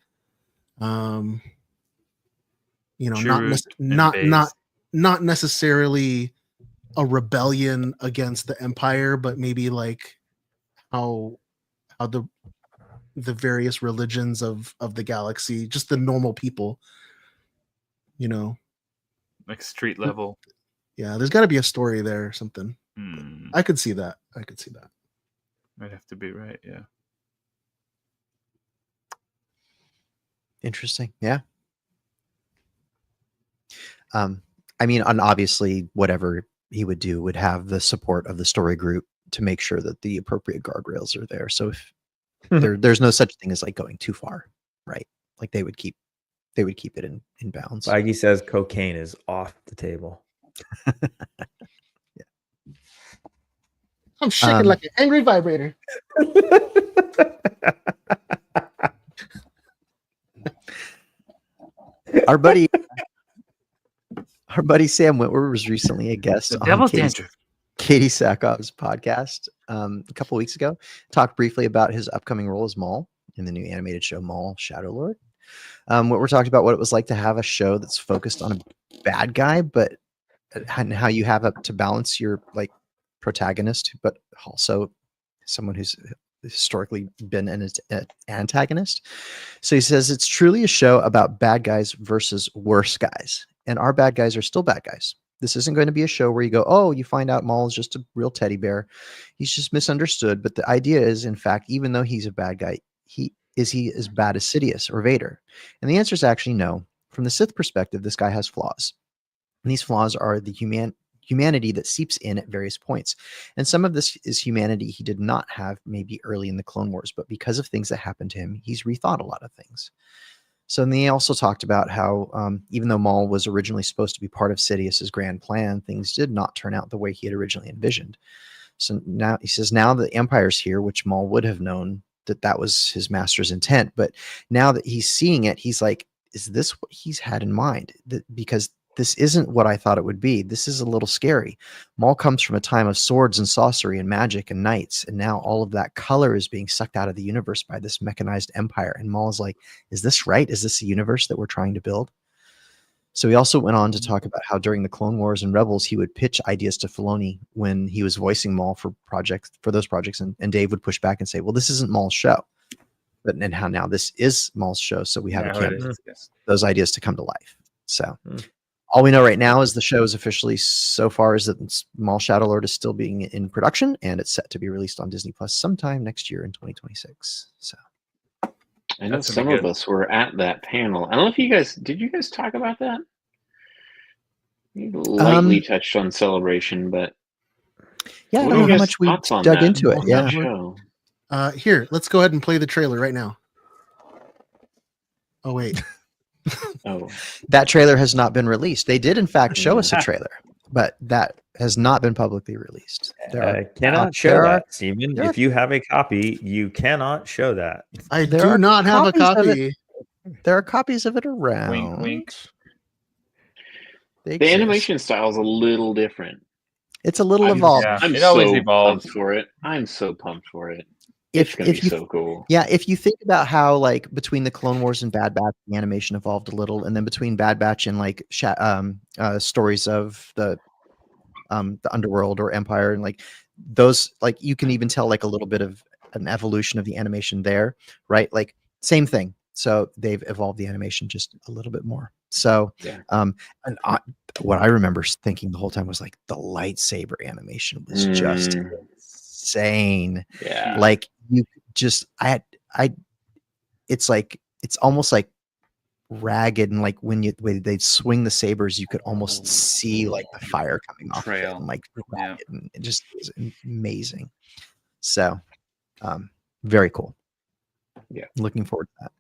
not necessarily a rebellion against the Empire, but maybe like how the various religions of the galaxy, just the normal people, like street level. Yeah, there's got to be a story there or something. I could see that. Might have to be right. Yeah. Interesting. Yeah. I mean, and obviously, whatever he would do would have the support of the story group to make sure that the appropriate guardrails are there. So if there's no such thing as like going too far, right? Like they would keep it in bounds. Feige says cocaine is off the table. I'm shaking like an angry vibrator. Our buddy Sam Witwer was recently a guest The on devil's dandruff. Katie Sackhoff's podcast a couple weeks ago. Talked briefly about his upcoming role as Maul in the new animated show Maul Shadow Lord. What we're talking about what it was like to have a show that's focused on a bad guy, but and how you have to balance your like protagonist, but also someone who's historically been an antagonist. So he says it's truly a show about bad guys versus worse guys, and our bad guys are still bad guys. This isn't going to be a show where you go, oh, you find out Maul is just a real teddy bear. He's just misunderstood. But the idea is, in fact, even though he's a bad guy, is he as bad as Sidious or Vader? And the answer is actually no. From the Sith perspective, this guy has flaws. And these flaws are the humanity that seeps in at various points. And some of this is humanity he did not have maybe early in the Clone Wars, but because of things that happened to him, he's rethought a lot of things. So and they also talked about how even though Maul was originally supposed to be part of Sidious's grand plan, things did not turn out the way he had originally envisioned. So now he says, now the Empire's here, which Maul would have known that was his master's intent. But now that he's seeing it, he's like, is this what he's had in mind? Because this isn't what I thought it would be. This is a little scary. Maul comes from a time of swords and sorcery and magic and knights, and now all of that color is being sucked out of the universe by this mechanized empire. And Maul is like, is this right? Is this a universe that we're trying to build? So he also went on to talk about how during the Clone Wars and Rebels, he would pitch ideas to Filoni when he was voicing Maul for those projects, and Dave would push back and say, well, this isn't Maul's show. And how now this is Maul's show, so we have a chance those ideas to come to life. So all we know right now is the show is officially so far is that Maul Shadow Lord is still being in production, and it's set to be released on Disney Plus sometime next year in 2026. So I know some of us were at that panel. I don't know if did you guys talk about that? You lightly touched on Celebration, but yeah, I don't know how much we dug into it. Yeah. Here, let's go ahead and play the trailer right now. Oh, wait. That trailer has not been released. They did, in fact, show us a trailer, but that has not been publicly released. Cannot show that, Steven. If you have a copy, you cannot show that. I do not have a copy. There are copies of it around. Wink, wink. The animation style is a little different. It's a little evolved. Yeah, I'm it so always evolves. pumped for it. I'm so pumped for it. If It's gonna be you so cool. Yeah, if you think about how like between the Clone Wars and Bad Batch, the animation evolved a little, and then between Bad Batch and like stories of the Underworld or Empire, and like those, like you can even tell like a little bit of an evolution of the animation there, right? Like same thing. So they've evolved the animation just a little bit more. So, what I remember thinking the whole time was like the lightsaber animation was just insane. Yeah, like you just it's like it's almost like ragged, and like when they'd swing the sabers, you could almost see like the fire coming off Trail. of it, and like ragged, and it just was amazing. So, very cool. Yeah, looking forward to that.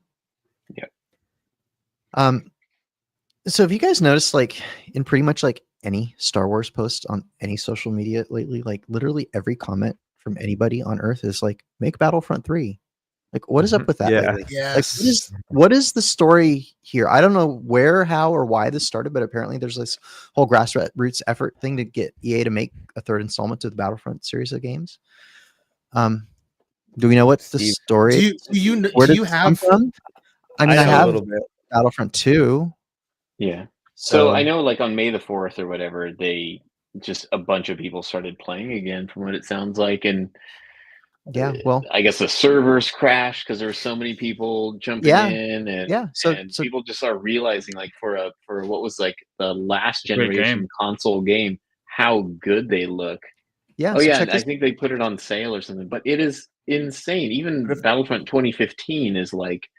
Yeah. So have you guys noticed, like, in pretty much like any Star Wars post on any social media lately, like literally every comment from anybody on Earth is like, make Battlefront 3. Like, what is up with that lately? Yes. Like, what is the story here? I don't know where, how, or why this started, but apparently there's this whole grassroots effort thing to get EA to make a third installment to the Battlefront series of games. Do we know what's the story? Do you come have from? I mean, I know have a little bit. Battlefront 2. Yeah. So I know, like on May the 4th or whatever, they just a bunch of people started playing again, from what it sounds like, and yeah, well, I guess the servers crashed because there were so many people jumping in, and so people just are realizing, like for what was like the last Great generation game. console game, how good they look. Yeah. Oh so yeah, check I this- think they put it on sale or something, but it is insane. Even Battlefront 2015 is like,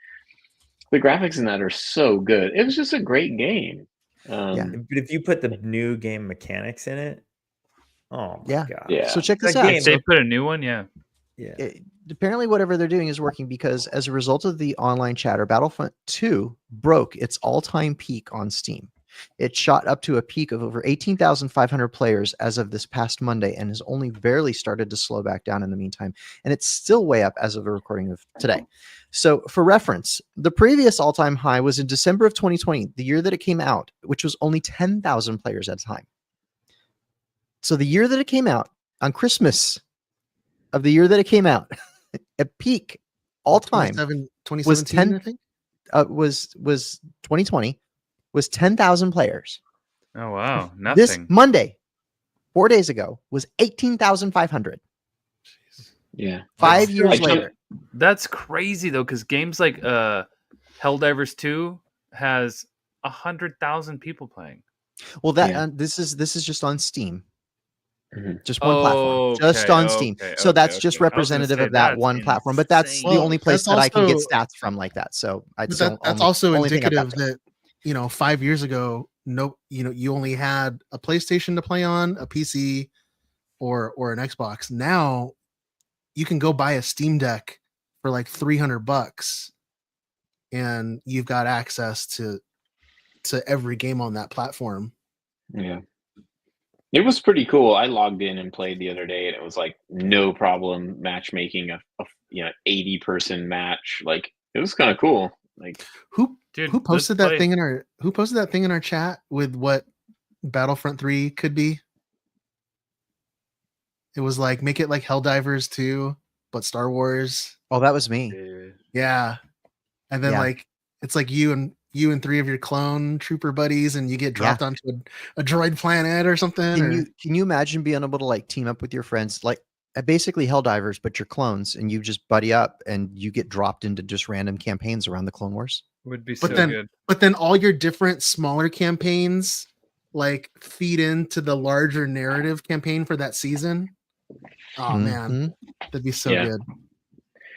the graphics in that are so good. It was just a great game. Yeah. But if you put the new game mechanics in it, oh my god. Yeah. So check this That out. game- If they put a new one, yeah. Yeah. Apparently whatever they're doing is working because as a result of the online chatter, Battlefront 2 broke its all-time peak on Steam. It shot up to a peak of over 18,500 players as of this past Monday and has only barely started to slow back down in the meantime. And it's still way up as of the recording of today. So for reference, the previous all-time high was in December of 2020, the year that it came out, which was only 10,000 players at a time. So the year that it came out, on Christmas of the year that it came out, at peak all time 2017, was 10 I think. Was 2020 was 10,000 players. Oh wow, This nothing. Monday, 4 days ago, was 18,500. Yeah. 5 years I jumped- later. That's crazy though, because games like Helldivers 2 has 100,000 people playing. Well, that Yeah. this is just on Steam. Mhm. Just one platform, just Okay, on Steam. okay, So that's okay, just okay. I was gonna representative say, of that that's one platform. But that's insane. the only place That's that I can get also- stats from like that. So But that's also indicative that 5 years ago, you only had a PlayStation to play on, a PC, or an Xbox. Now you can go buy a Steam Deck for like $300, and you've got access to every game on that platform. Yeah. It was pretty cool. I logged in and played the other day, and it was like no problem matchmaking a 80-person match. Like it was kind of cool. Like Who Dude, who let's posted that play. thing in our chat with what Battlefront 3 could be? It was like make it like Helldivers 2, but Star Wars. Oh, that was me. Dude. Yeah. And then Yeah. like it's like you and three of your clone trooper buddies, and you get dropped onto a droid planet or something. Can you imagine being able to like team up with your friends, like basically Helldivers, but you're clones, and you just buddy up and you get dropped into just random campaigns around the Clone Wars? Would be But so then- good. But then all your different smaller campaigns like feed into the larger narrative campaign for that season. Oh man, Mhm. that'd be so Yeah. good.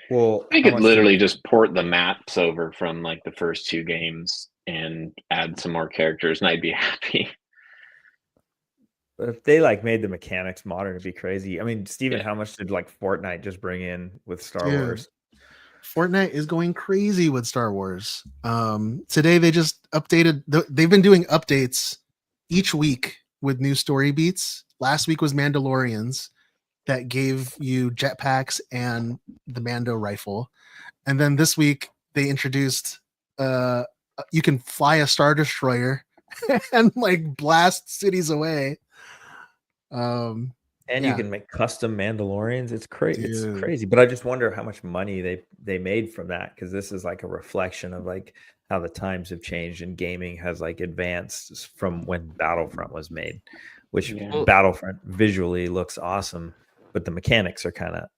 Well, I how could much literally just port the maps over from like the first two games and add some more characters, and I'd be happy. But if they like made the mechanics modern, it'd be crazy. I mean, Steven, Yeah. how much did like Fortnite just bring in with Star Dude. Wars? Fortnite is going crazy with Star Wars. Today they just updated. They've been doing updates each week with new story beats. Last week was Mandalorians that gave you jetpacks and the Mando rifle, and then this week they introduced you can fly a Star Destroyer and like blast cities away. And Yeah. you can make custom Mandalorians. It's crazy. It's Dude. crazy. But I just wonder how much money they made from that, because this is like a reflection of like how the times have changed and gaming has like advanced from when Battlefront was made, which Yeah. Battlefront visually looks awesome, but the mechanics are kind of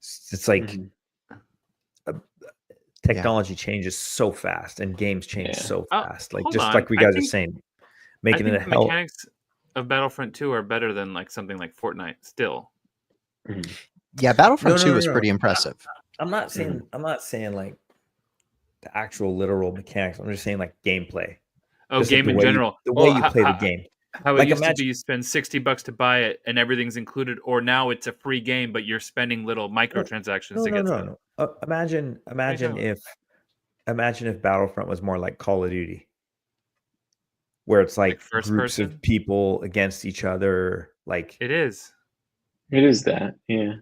It's like Mhm. technology changes so fast and games change Yeah. so Oh, fast. Like hold just on. like we I guys are think- saying, I making think it a the hell. mechanics of Battlefront 2 are better than like something like Fortnite still. Mhm. Yeah, Battlefront No, 2 no, was no. pretty impressive. I'm not saying like the actual literal mechanics. I'm just saying like gameplay. Oh, Just like game the in way you- general. the way Well, you play the how- game. How it Like, used to imagine- be, you spend $60 to buy it and everything's included, or now it's a free game, but you're spending little microtransactions No, to no, get no, stuff. no. Imagine go. if Battlefront was more like Call of Duty, where it's like first groups person? of people against each other. Like It is. It is that, yeah.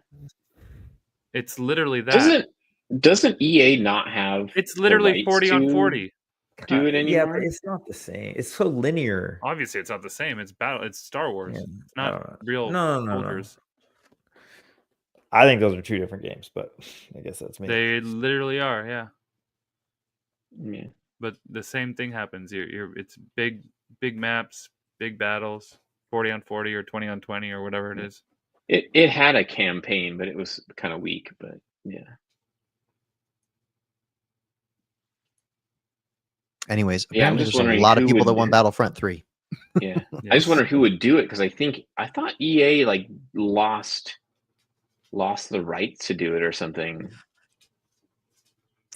It's literally that. Doesn't EA not have? It's the literally rights 40 on to 40. Do it yeah, anymore? but it's not the same. It's so linear. Obviously, it's not the same. It's Star Wars. Yeah, It's I not don't know. real No. soldiers. I think those are two different games, but I guess that's me. They literally are, yeah. Yeah. But the same thing happens. It's big maps, big battles, 40 on 40 or 20 on 20 or whatever it is. It had a campaign, but it was kind of weak. But yeah, Anyways, Yeah, I'm apparently just there's a wondering lot of who people would that want do- Battlefront 3. yeah. I just wonder who would do it, because I thought EA like lost the rights to do it or something.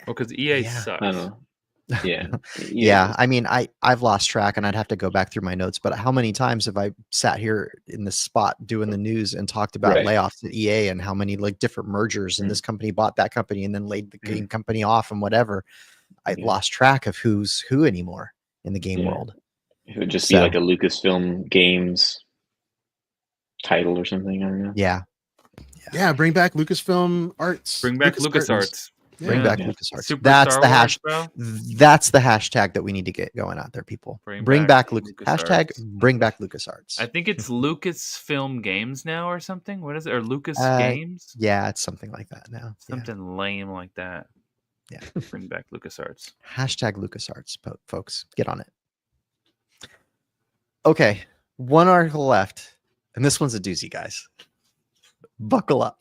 Well, because EA Yeah. sucks. I don't know. Yeah. Yeah, I mean, I've lost track, and I'd have to go back through my notes. But how many times have I sat here in this spot doing the news and talked about Right. layoffs at EA and how many like different mergers and this company bought that company and then laid the game company off and whatever? I lost track of who's who anymore in the game world. It would just be like a Lucasfilm Games title or something. I don't know. Yeah. Yeah, bring back Lucasfilm Arts. Bring back LucasArts. Bring back Yeah. LucasArts. Super That's Star the Wars, bro. That's the hashtag that we need to get going out there, people. Bring back LucasArts. hashtag bring back LucasArts. I think it's Lucasfilm Games now or something. What is it? Or Lucas Uh, Games? Yeah, it's something like that now. Something lame like that. Yeah. Bring back LucasArts. Hashtag LucasArts, folks. Get on it. Okay, one article left, and this one's a doozy, guys. Buckle up.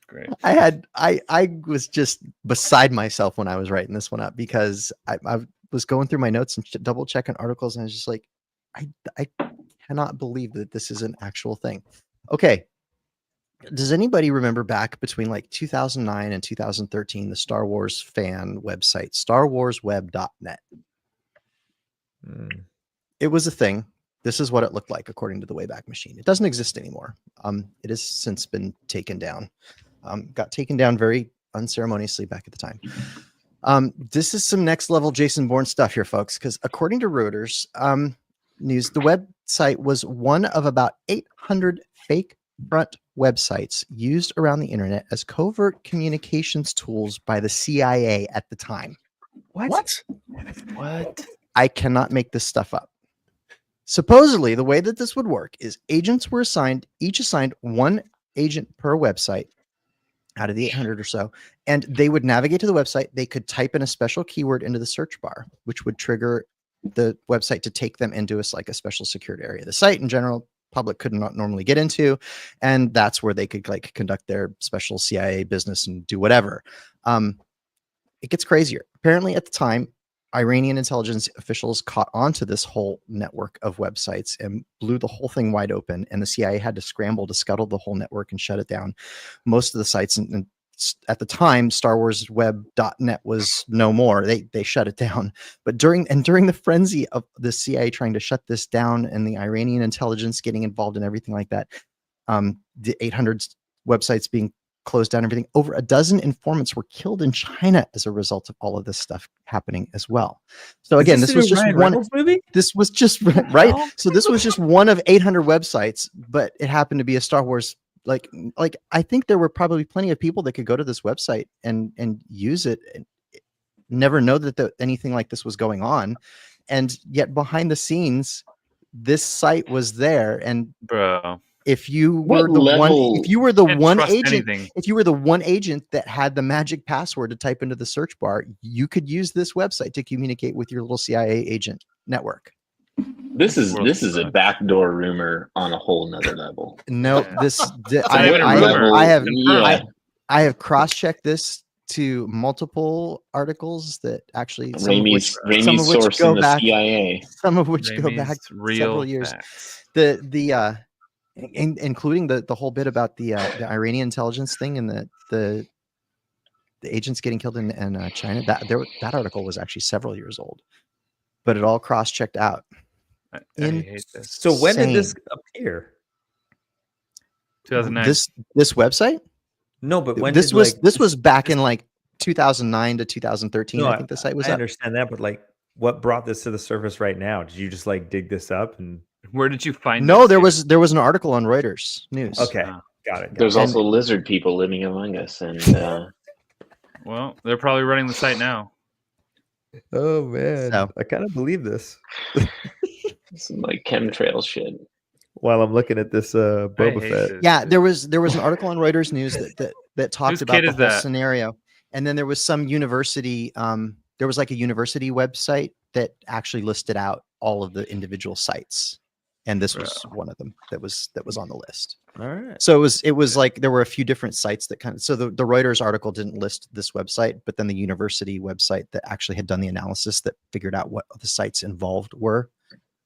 Great. I was just beside myself when I was writing this one up because I was going through my notes and double checking articles, and I was just like, I cannot believe that this is an actual thing. Okay. Does anybody remember back between like 2009 and 2013, the Star Wars fan website, StarWarsWeb.net? It was a thing. This is what it looked like according to the Wayback Machine. It doesn't exist anymore. It has since been taken down. Got taken down very unceremoniously back at the time. This is some next level Jason Bourne stuff here, folks, because according to Reuters news, the website was one of about 800 fake front websites used around the internet as covert communications tools by the CIA at the time. What? I cannot make this stuff up. Supposedly, the way that this would work is agents were each assigned one agent per website out of the 800 or so, and they would navigate to the website. They could type in a special keyword into the search bar, which would trigger the website to take them into a special secured area. The site in general, public could not normally get into, and that's where they could like conduct their special CIA business and do whatever. It gets crazier. Apparently, at the time, Iranian intelligence officials caught onto this whole network of websites and blew the whole thing wide open, and the CIA had to scramble to scuttle the whole network and shut it down. Most of the sites, and at the time, StarWarsWeb.net was no more. They shut it down. But during the frenzy of the CIA trying to shut this down and the Iranian intelligence getting involved in everything like that, the 800 websites being closed down, everything, over a dozen informants were killed in China as a result of all of this stuff happening as well. So again, this was just one movie. This was just right. So this was just one of 800 websites, but it happened to be a Star Wars. Like I think there were probably plenty of people that could go to this website and use it and never know that anything like this was going on. And yet behind the scenes, this site was there. And bro, if you were the one agent that had the magic password to type into the search bar, you could use this website to communicate with your little CIA agent network. This is a backdoor rumor on a whole nother level. No, I have cross-checked this to multiple articles that actually Raimi's source in the CIA. Some of which go back several years. Facts. Including the whole bit about the Iranian intelligence thing and the agents getting killed in China. That article was actually several years old, but it all cross-checked out. I hate this. So when did this appear? 2009. This website? No, but when this was back in like 2009 to 2013. No, I think the site was I up. understand that, but like, what brought this to the surface right now? Did you just like dig this up and? Where did you find? No, there was an article on Reuters News. Okay, got it. There's also lizard people living among us, and well, they're probably running the site now. Oh man, I kind of believe this. Some like chemtrail shit. While I'm looking at this Boba Fett. Yeah, there was an article on Reuters News that talked about the whole scenario, and then there was some university. There was like a university website that actually listed out all of the individual sites, and this was one of them that was on the list. All right. So it was like there were a few different sites that kind of. So the Reuters article didn't list this website, but then the university website that actually had done the analysis that figured out what the sites involved were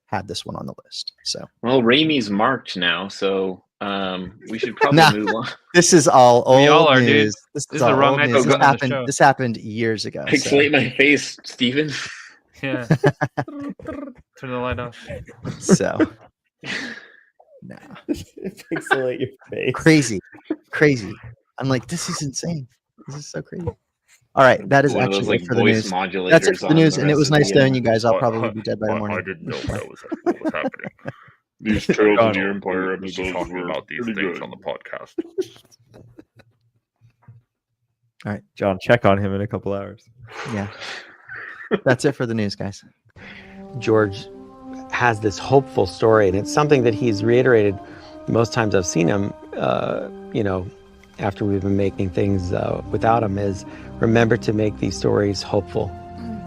had this one on the list. So well, Raimi's marked now, so We should probably Nah. move on. This is all old We all are, dude. news. This This is is the all wrong old night to news. go on the show. This happened years ago. so- Pixelate my face, Steven. Yeah. Turn the light off. So, nah. Pixelate your face. Crazy. I'm like, this is insane. This is so crazy. All right, that is One of actually those, it like, for the voice news. modulators. That's it for the on news, the and it rest was of the, nice knowing you guys. I'll probably be dead by the I morning. didn't know that was what was happening. These Trails of the Empire We should be talking about these things on the podcast. All right, John, check on him in a couple hours. yeah. That's it for the news, guys. George has this hopeful story, and it's something that he's reiterated most times I've seen him, after we've been making things without him, is remember to make these stories hopeful.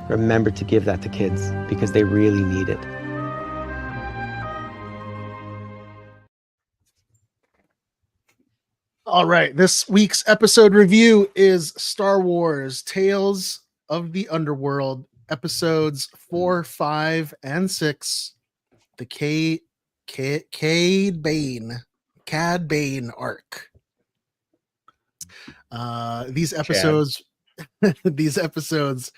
Remember to give that to kids because they really need it. All right, this week's episode review is Star Wars Tales of the Underworld, episodes 4, 5, and 6, the Cad Bane arc. These episodes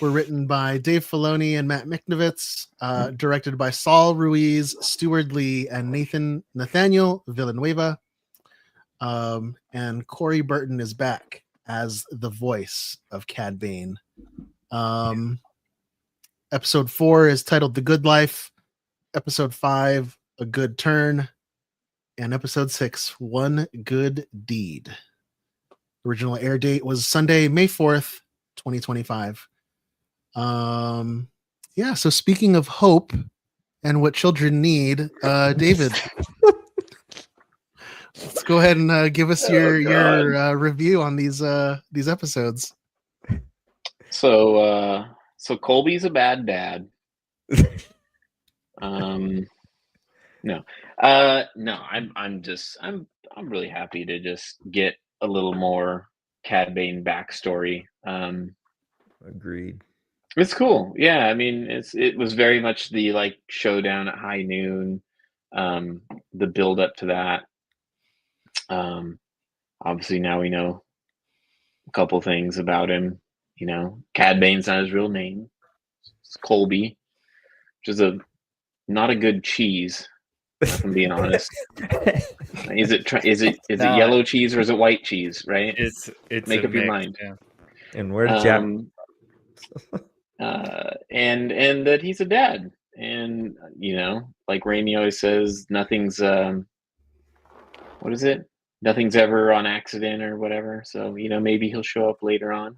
were written by Dave Filoni and Matt Miknovitz, directed by Saul Ruiz, Stuart Lee, and Nathaniel Villanueva. And Corey Burton is back as the voice of Cad Bane. Episode 4 is titled The Good Life. Episode 5, A Good Turn. And episode 6, One Good Deed. Original air date was Sunday, May 4th, 2025. So speaking of hope and what children need, David, let's go ahead and give us your review on these episodes. So Colby's a bad dad. No, I'm really happy to just get a little more Cad Bane backstory. Agreed. It's cool. Yeah, I mean, it was very much the like showdown at high noon, the build up to that. Obviously now we know a couple things about him. You know, Cad Bane's not his real name. It's Colby, which is not a good cheese, if I'm being honest. Is it yellow cheese or is it white cheese? Right? It's Make up your mind. Yeah. And where's Jack? And that he's a dad, and like Raimi always says, nothing's what is it? Nothing's ever on accident or whatever. So maybe he'll show up later on.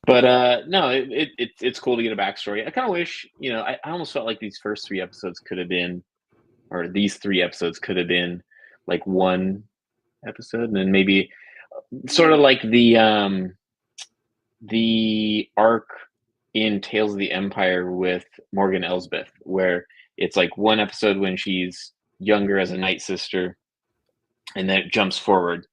But no, it's cool to get a backstory. I kind of wish, I almost felt like these first 3 episodes could have been, or these 3 episodes could have been like one episode, and then maybe sort of like the arc in Tales of the Empire with Morgan Elsbeth, where it's like one episode when she's younger as a Night Sister, and then it jumps forward,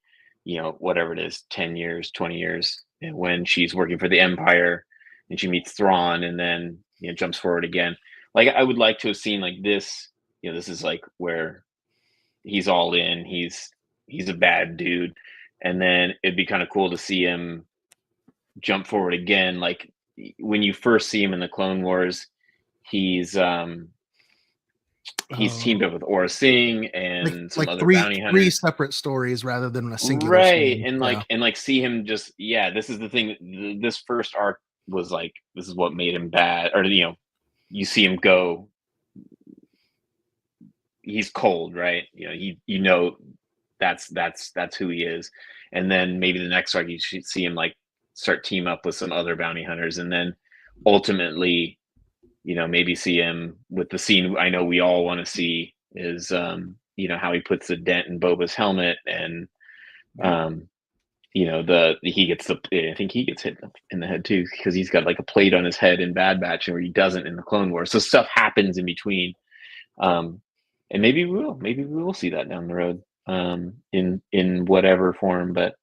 whatever it is, 10 years, 20 years, and when she's working for the Empire and she meets Thrawn, and then jumps forward again. Like, I would like to have seen like this, this is like where he's all in, he's a bad dude, and then it'd be kind of cool to see him jump forward again. Like when you first see him in the Clone Wars, he's teamed up with Aura Singh and some other bounty hunters. 3 separate stories rather than a singular right scene. And see him just this is the thing, this first arc was like, this is what made him bad, or you see him go, he's cold, right? That's who he is. And then maybe the next arc you should see him like start team up with some other bounty hunters, and then ultimately maybe see him with the scene I know we all want to see is how he puts the dent in Boba's helmet, and he gets I think he gets hit in the head too, because he's got like a plate on his head in Bad Batch where he doesn't in the Clone Wars. So stuff happens in between, and maybe we will see that down the road, in whatever form, but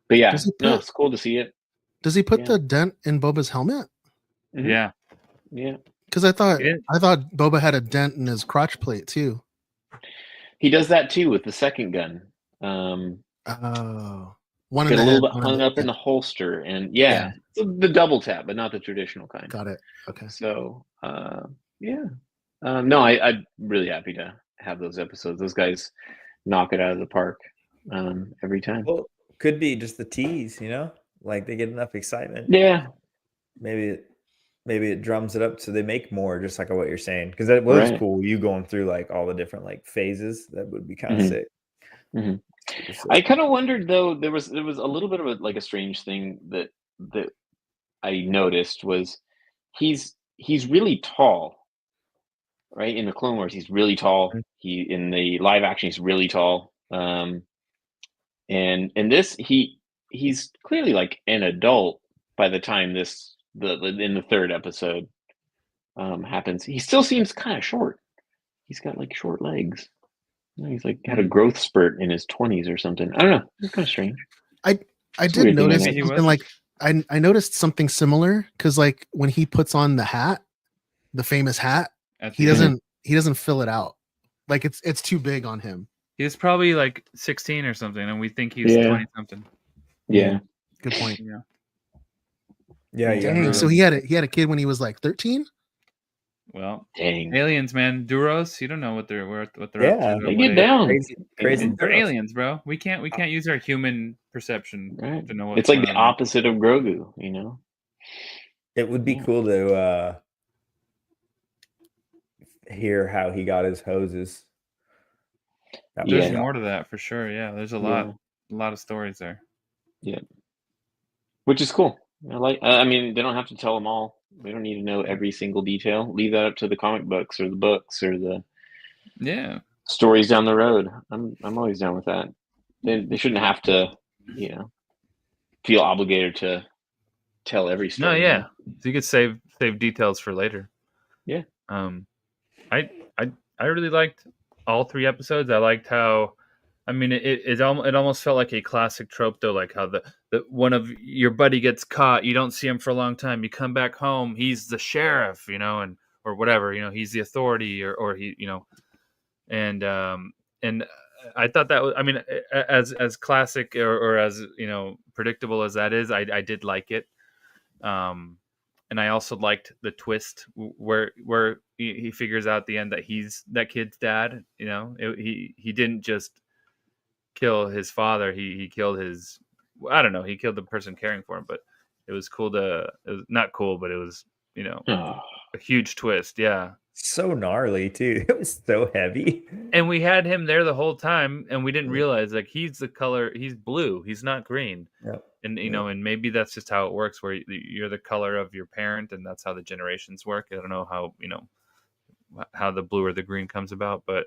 yeah, it's cool to see it. Does he put the dent in Boba's helmet? Mm-hmm. Yeah. Because I thought Boba had a dent in his crotch plate too. He does that too with the second gun. Oh, one in Get the a head, little bit one in hung the- up in the holster, and yeah, the double tap, but not the traditional kind. Got it. Okay. So yeah, no, I'm really happy to have those episodes. Those guys knock it out of the park every time. Well, could be just the tease, you know, like they get enough excitement. Yeah, Maybe it drums it up so they make more, just like what you're saying, because that was Right. cool. You going through like all the different like phases, that would be kind of Mhm. sick. Mhm. Super sick. I kind of wondered though. There was a little bit of a strange thing that I noticed was he's really tall, right? In the Clone Wars, he's really tall. Mhm. He in the live action, he's really tall. And in this, he's clearly like an adult by the time in the third episode happens. He still seems kind of short. He's got like short legs. He's like had a growth spurt in his 20s or something. I don't know. It's kind of strange. I It's a did weird thing notice they make. something like I noticed something similar because like when he puts on the hat, the famous hat, At he the end. doesn't fill it out. Like it's too big on him. He was probably like 16 or something, and we think he was Yeah. 20 something. Yeah. Good point. Yeah. Yeah, Dang, so he had a kid when he was like 13. Well, Dang. aliens, man, Duros. You don't know what they're up Yeah, to. They or get what age. down. crazy. They're girls. aliens, bro. We can't use our human perception Right. to know what's It's like going the on. opposite of Grogu, you know? It would be cool to hear how he got his hoses. That would There's be more to that for sure. Yeah, there's a Yeah. lot of stories there. Yeah. Which is cool. I mean, they don't have to tell them all. We don't need to know every single detail. Leave that up to the comic books or the books or the Yeah. stories down the road. I'm always down with that. They shouldn't have to, you know, feel obligated to tell every No, story. yeah. So you could save details for later. Yeah. I really liked all 3 episodes. I liked how, I mean, it almost felt like a classic trope though, like how the one of your buddy gets caught, you don't see him for a long time, you come back home, he's the sheriff, you know, and or whatever, you know, he's the authority or he, you know, and I thought that was, I mean, as classic or as, you know, predictable as that is, I did like it. And I also liked the twist where he figures out at the end that he's that kid's dad. You know, he didn't just kill his father. He killed his, I don't know, he killed the person caring for him. But it was cool it was not cool, but it was, you know, a huge twist. Yeah. so gnarly too. It was so heavy. And we had him there the whole time, and we didn't realize like he's the color. He's blue. He's not green. Yep. And you know, and maybe that's just how it works, where you're the color of your parent, and that's how the generations work. I don't know how, you know, how the blue or the green comes about, but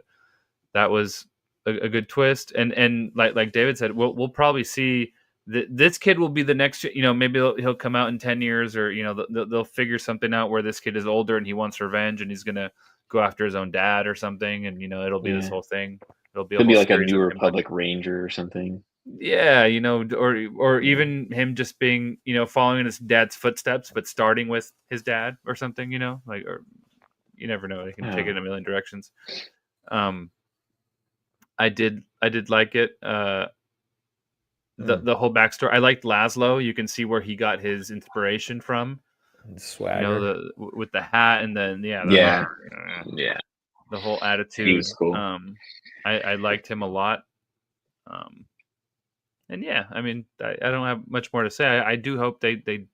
that was a good twist. And like David said, we'll probably see this kid will be the next. You know, maybe he'll come out in 10 years, or you know, they'll figure something out where this kid is older and he wants revenge, and he's gonna go after his own dad or something, and you know, it'll be this whole thing. It'll be like a series New of him, Republic Ranger or something. yeah, you know, or even him just being, you know, following in his dad's footsteps, but starting with his dad or something, you know, like, or you never know, they can take it in a million directions. I did like it. The whole backstory. I liked Laszlo. You can see where he got his inspiration from. Swagger. You know, with the hat, and then Yeah. the whole attitude. He was cool. I liked him a lot. And yeah, I mean, I don't have much more to say. I do hope they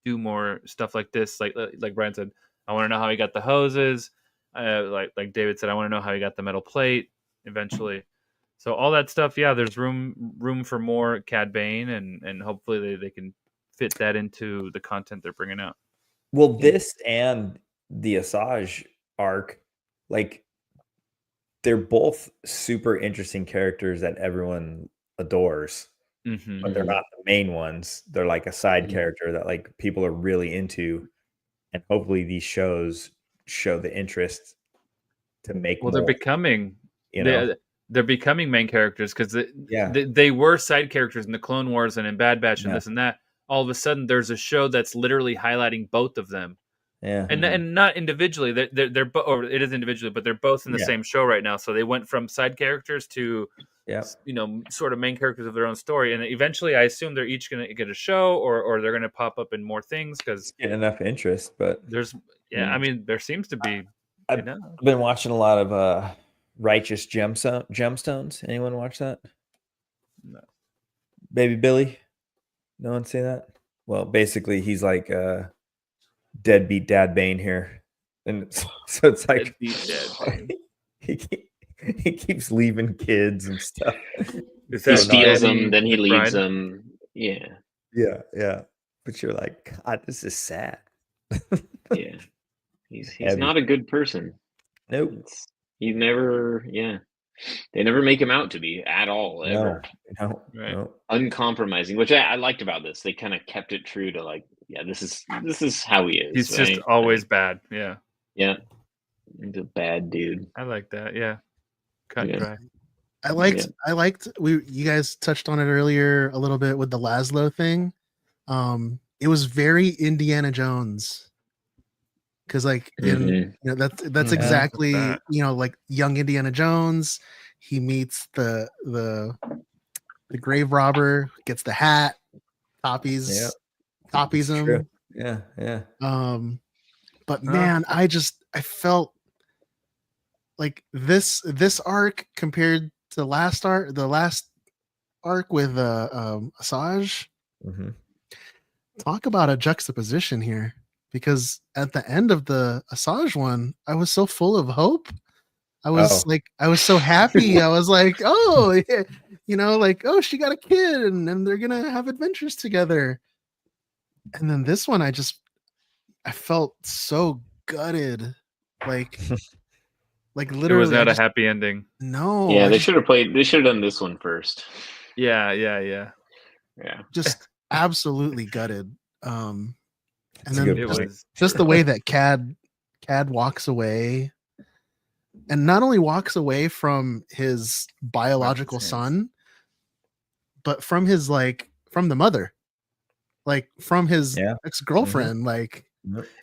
do more stuff like this. Like Brian said, I want to know how he got the hoses. Like David said, I want to know how he got the metal plate eventually. So all that stuff, yeah, there's room for more Cad Bane, and hopefully they can fit that into the content they're bringing out. Well, this and the Asajj arc, like, they're both super interesting characters that everyone adores, but they're not the main ones. They're like a side character that like people are really into, and hopefully these shows show the interest to make. Well, they're becoming, you know, they're becoming main characters because they were side characters in the Clone Wars and in Bad Batch and this and that. All of a sudden, there's a show that's literally highlighting both of them. Yeah. and not individually. They're or it is individually, but they're both in the Yeah. same show right now. So they went from side characters to Yeah. sort of main characters of their own story, and eventually, I assume they're each going to get a show, or they're going to pop up in more things because Get enough interest, but there's I mean, there seems to be. I've been watching a lot of Righteous Gemstones. Anyone watch that? No. Baby Billy? No one say that? Well, basically, he's like deadbeat Dad Bane here, and so it's like Deadbeat Dad Bane. he keeps leaving kids and stuff. He steals them, then he leaves Brian? them. Yeah, Yeah. But you're like, God, this is sad. yeah. He's Heavy. not a good person. Nope. He never. Yeah, they never make him out to be at all ever. No. Right. Uncompromising, which I liked about this. They kind of kept it true to like, yeah, this is how he is. He's right? just always bad. Yeah, yeah. He's a bad dude. I like that. Yeah, cut Yeah. dry. I liked you guys touched on it earlier a little bit with the Laszlo thing. It was very Indiana Jones. Cause like that's exactly like young Indiana Jones. He meets the grave robber, gets the hat, copies him. True. Yeah. But man, I felt like this arc compared to the last arc with Asajj. Mm-hmm. Talk about a juxtaposition here, because at the end of the Asajj one, I was so full of hope. I was so happy. I was like, oh, yeah. Oh, she got a kid and they're gonna have adventures together. And then this one, I felt so gutted, like literally. It was not a happy ending. No. Yeah, they should have done this one first. Yeah. Just absolutely gutted. And That's a then good point. just the way that Cad walks away, and not only walks away from his biological son, but from his from the mother, like from his ex-girlfriend, like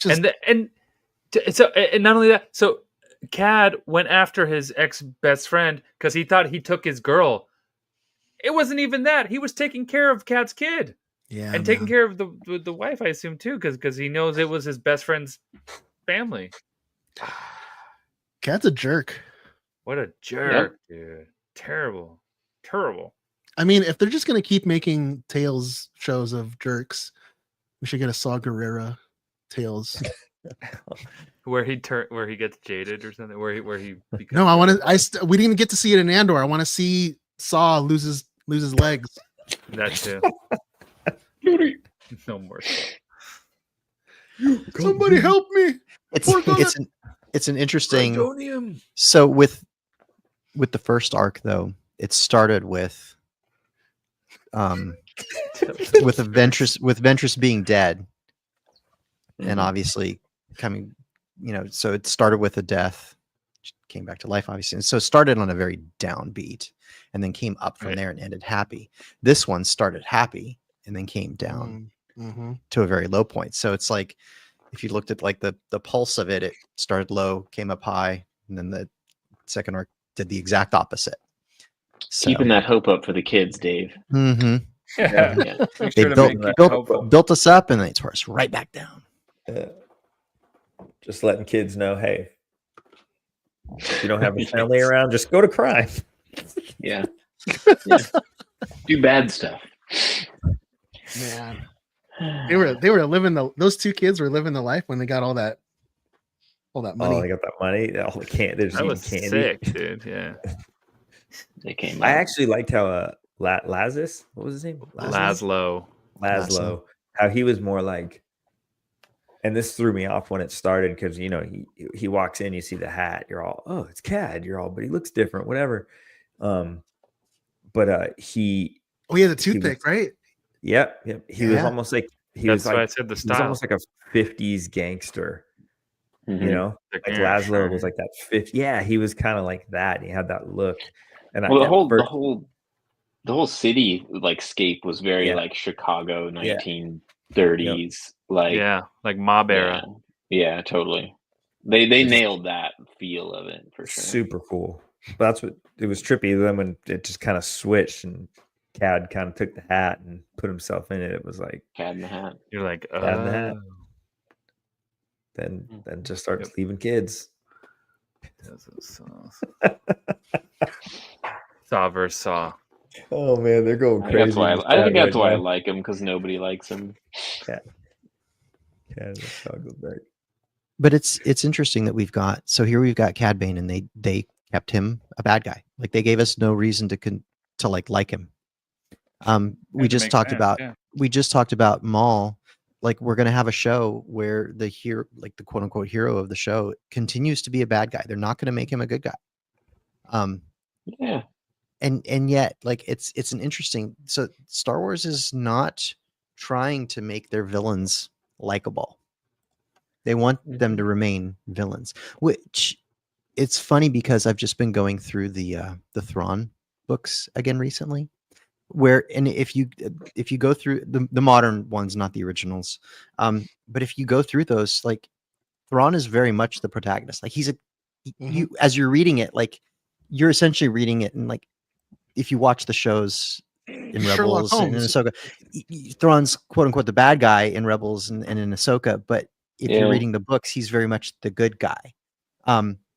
just and not only that, so Cad went after his ex best friend because he thought he took his girl. It wasn't even that. He was taking care of Cad's kid. Yeah, and taking care of the wife, I assume too, because he knows it was his best friend's family. Cad's a jerk. What a jerk, dude! Terrible. I mean, if they're just gonna keep making Tales shows of jerks, we should get a Saw Gerrera Tales. where he gets jaded or something. Where he becomes No, I want to. We didn't get to see it in Andor. I want to see Saw loses legs. That too. No more. Somebody help me! It's an interesting. So with the first arc, though, it started with Ventress being dead, and obviously coming, so it started with a death, came back to life, obviously, and so it started on a very downbeat, and then came up from there and ended happy. This one started happy and then came down to a very low point. So it's like, if you looked at like the pulse of it, it started low, came up high, and then the second arc did the exact opposite. So, keeping that hope up for the kids, Dave. Mm-hmm. Yeah. They built us up, and they tore us right back down. Just letting kids know, hey, if you don't have a family around, just go to crime. Yeah. Do bad stuff. Man, they were living those two kids were living the life when they got all that money. Oh, they got that money. All the candy. That was candy. sick, dude. Yeah. They came. I actually liked how Lazarus, what was his name? Laszlo. How he was more like, and this threw me off when it started because he walks in, you see the hat, you're all, oh, it's Cad, but he looks different, whatever. But he had a toothpick, right? Yep. He was almost like That's why I said the he was style. almost like a 50s gangster. Mhm. Like Laszlo was like that 50. Yeah, he was kind of like that. He had that look. And the whole city like scape was very like Chicago 1930s, like like mob era. Yeah, totally. They nailed that feel of it for sure. Super cool. But that's what it was trippy. Then when it just kind of switched and Cad kind of took the hat and put himself in it, it was like Cat in the Hat. You're like, Cat in the Hat. Then just starts leaving kids. Saw versus Saw. Oh man, they're going I crazy. think that's why I like him, because nobody likes him. Cat in the back. But it's interesting that we've got Cad Bane, and they kept him a bad guy. Like they gave us no reason to like him. We just talked about Maul. Like we're gonna have a show where the hero, like the quote unquote hero of the show, continues to be a bad guy. They're not gonna make him a good guy. Yeah. And yet, like it's an interesting. So Star Wars is not trying to make their villains likable. They want them to remain villains, which it's funny because I've just been going through the Thrawn books again recently, and if you go through the modern ones, not the originals, but if you go through those, like Thrawn is very much the protagonist. Like you as you're reading it, like you're essentially reading it, and like if you watch the shows in Rebels and in Ahsoka, Thrawn's quote unquote the bad guy in Rebels and in Ahsoka, but if you're reading the books, he's very much the good guy.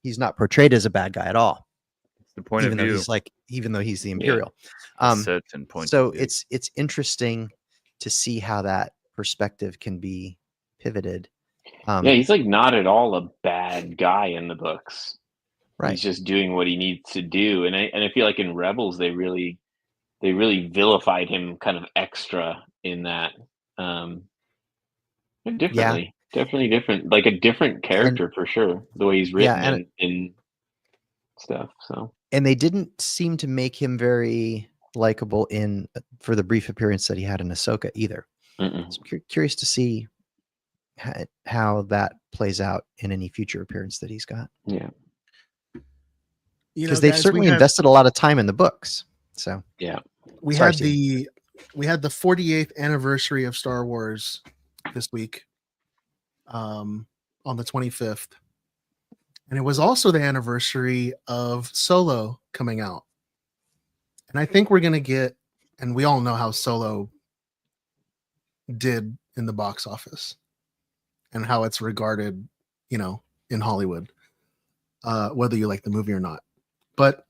He's not portrayed as a bad guy at all. It's the point of view. Even though he's the Imperial. Certain point. So it's interesting to see how that perspective can be pivoted. He's like not at all a bad guy in the books. Right. He's just doing what he needs to do. And I feel like in Rebels they really vilified him kind of extra in that. Differently. Definitely different, like a different character for sure. The way he's written in stuff. So, and they didn't seem to make him very likable for the brief appearance that he had in Ahsoka either. So I'm curious to see how that plays out in any future appearance that he's got. Yeah, because they've certainly invested a lot of time in the books. So yeah, we had the 48th anniversary of Star Wars this week. On the 25th, and it was also the anniversary of Solo coming out, and I think we're gonna get, and we all know how Solo did in the box office and how it's regarded, in Hollywood, whether you like the movie or not. But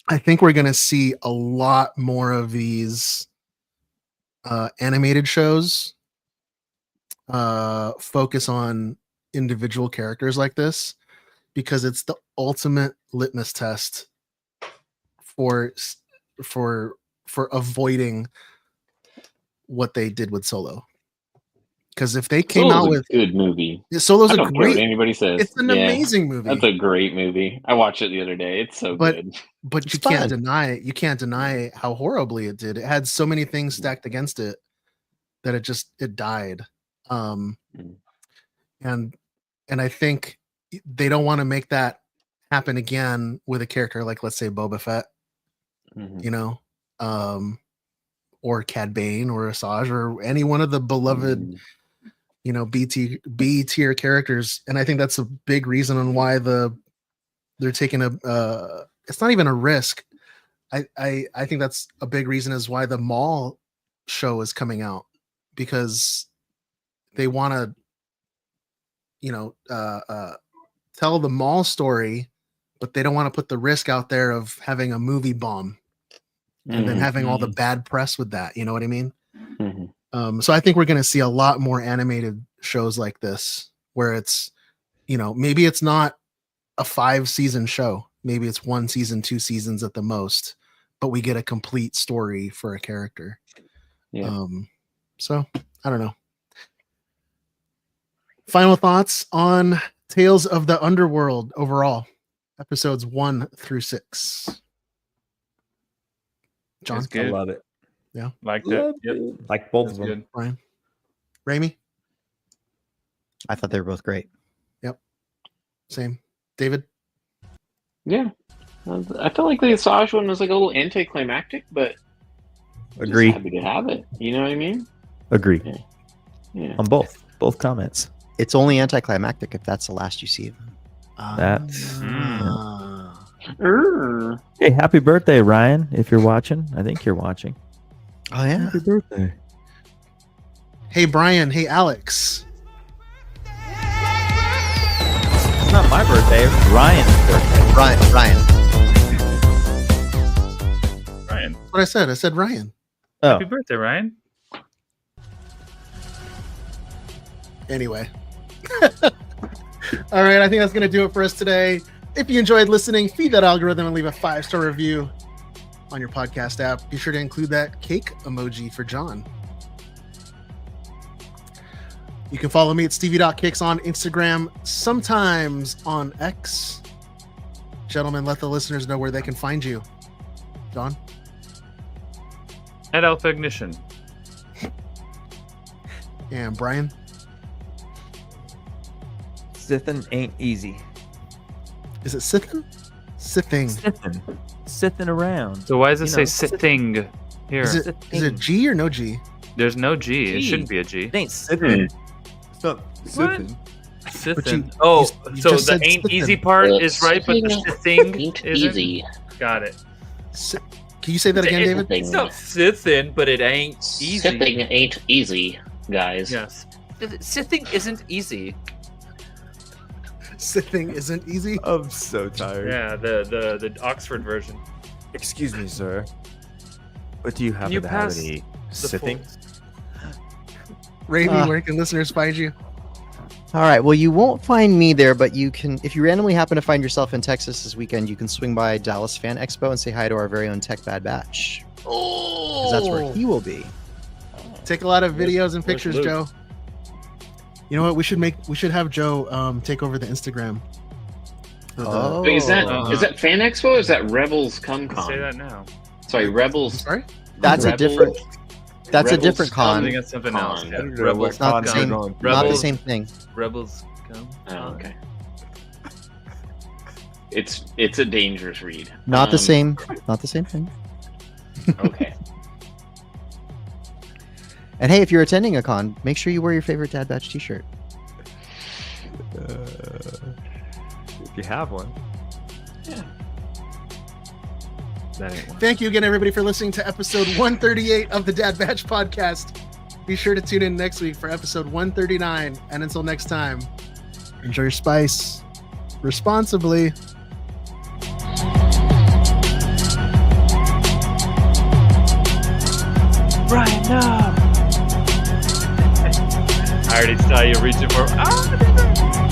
I think we're gonna see a lot more of these animated shows focus on individual characters like this, because it's the ultimate litmus test for avoiding what they did with Solo. Because if they came out with a good movie, Solo's I a don't care great. what anybody says. It's an amazing movie. That's a great movie. I watched it the other day. It's so good. But you can't deny it. You can't deny how horribly it did. It had so many things stacked against it that it died. And I think they don't want to make that happen again with a character like, let's say, Boba Fett, or Cad Bane or Asajj or any one of the beloved, B tier characters. And I think that's a big reason on why they're taking it's not even a risk. I think that's a big reason is why the Maul show is coming out, because they want to, tell the Maul story, but they don't want to put the risk out there of having a movie bomb and then having all the bad press with that. You know what I mean? So I think we're going to see a lot more animated shows like this, where it's, maybe it's not a 5-season show. Maybe it's 1 season, 2 seasons at the most, but we get a complete story for a character. Yeah. So I don't know. Final thoughts on Tales of the Underworld overall, episodes 1 through 6. John, I love it. Yeah, like that. Yep. Like both of them. Good. Brian, Raimi. I thought they were both great. Yep, same. David. Yeah, I felt like the Asajj one was like a little anticlimactic, but Agree. Just happy to have it. You know what I mean? Agree. Yeah. On both comments. it's only anticlimactic if that's the last you see of them. That's Err. hey, happy birthday, Ryan! If you're watching, I think you're watching. Oh yeah. Happy birthday. Hey, Brian. Hey, Alex. It's not my birthday. It's Ryan's birthday. Ryan. Ryan. That's what I said. I said Ryan. Oh, Happy birthday, Ryan. Anyway. All right, I think that's going to do it for us today. If you enjoyed listening, feed that algorithm and leave a 5-star review on your podcast app. Be sure to include that cake emoji for John. You can follow me at Stevie.Kicks on Instagram, sometimes on X. Gentlemen, let the listeners know where they can find you. John? At Alpha Ignition. And Brian? Sithin' ain't easy. Is it Sithin? Sithing. Sithin' around. So why does it You say know, sitting here? Is it G or no G? There's no G. It G. shouldn't be a G. It ain't sithin'. It's not sithin'. Sitting. you Oh, you so just the said ain't sitting. easy part is right, but the thing Ain't isn't. easy. Got it. Can you say that again, David? Sitting. It's not sitting, but it ain't easy. Sitting ain't easy, guys. Yes. Sitting isn't easy. Sithing isn't easy. I'm so tired. Yeah, the Oxford version. Excuse me, sir. But do you happen you to have pass any The sitting? Ravi, Ah. where can listeners find you? All right. Well, you won't find me there, but you can. If you randomly happen to find yourself in Texas this weekend, you can swing by Dallas Fan Expo and say hi to our very own Tech Bad Batch. Because that's where he will be. Take a lot of videos and pictures, Luke? Joe. You know what? We should have Joe take over the Instagram. For the- Oh. Wait, is that Fan Expo or is that Rebels Say CumCon? that now. Sorry, Rebels. Sorry? That's a Rebels- different. That's a Rebels different I con. think it's something else. Con. Yeah. I don't know Rebels. what It's not the con same. they're going. Not the Rebels. same thing. Rebels come. Oh, okay. It's a dangerous read. Not the same. Not the same thing. Okay. And hey, if you're attending a con, make sure you wear your favorite Dad Batch T-shirt. If you have one. That ain't one. Thank you again, everybody, for listening to episode 138 of the Dad Batch Podcast. Be sure to tune in next week for episode 139. And until next time, enjoy your spice responsibly. Brian, no! I already saw you reaching for.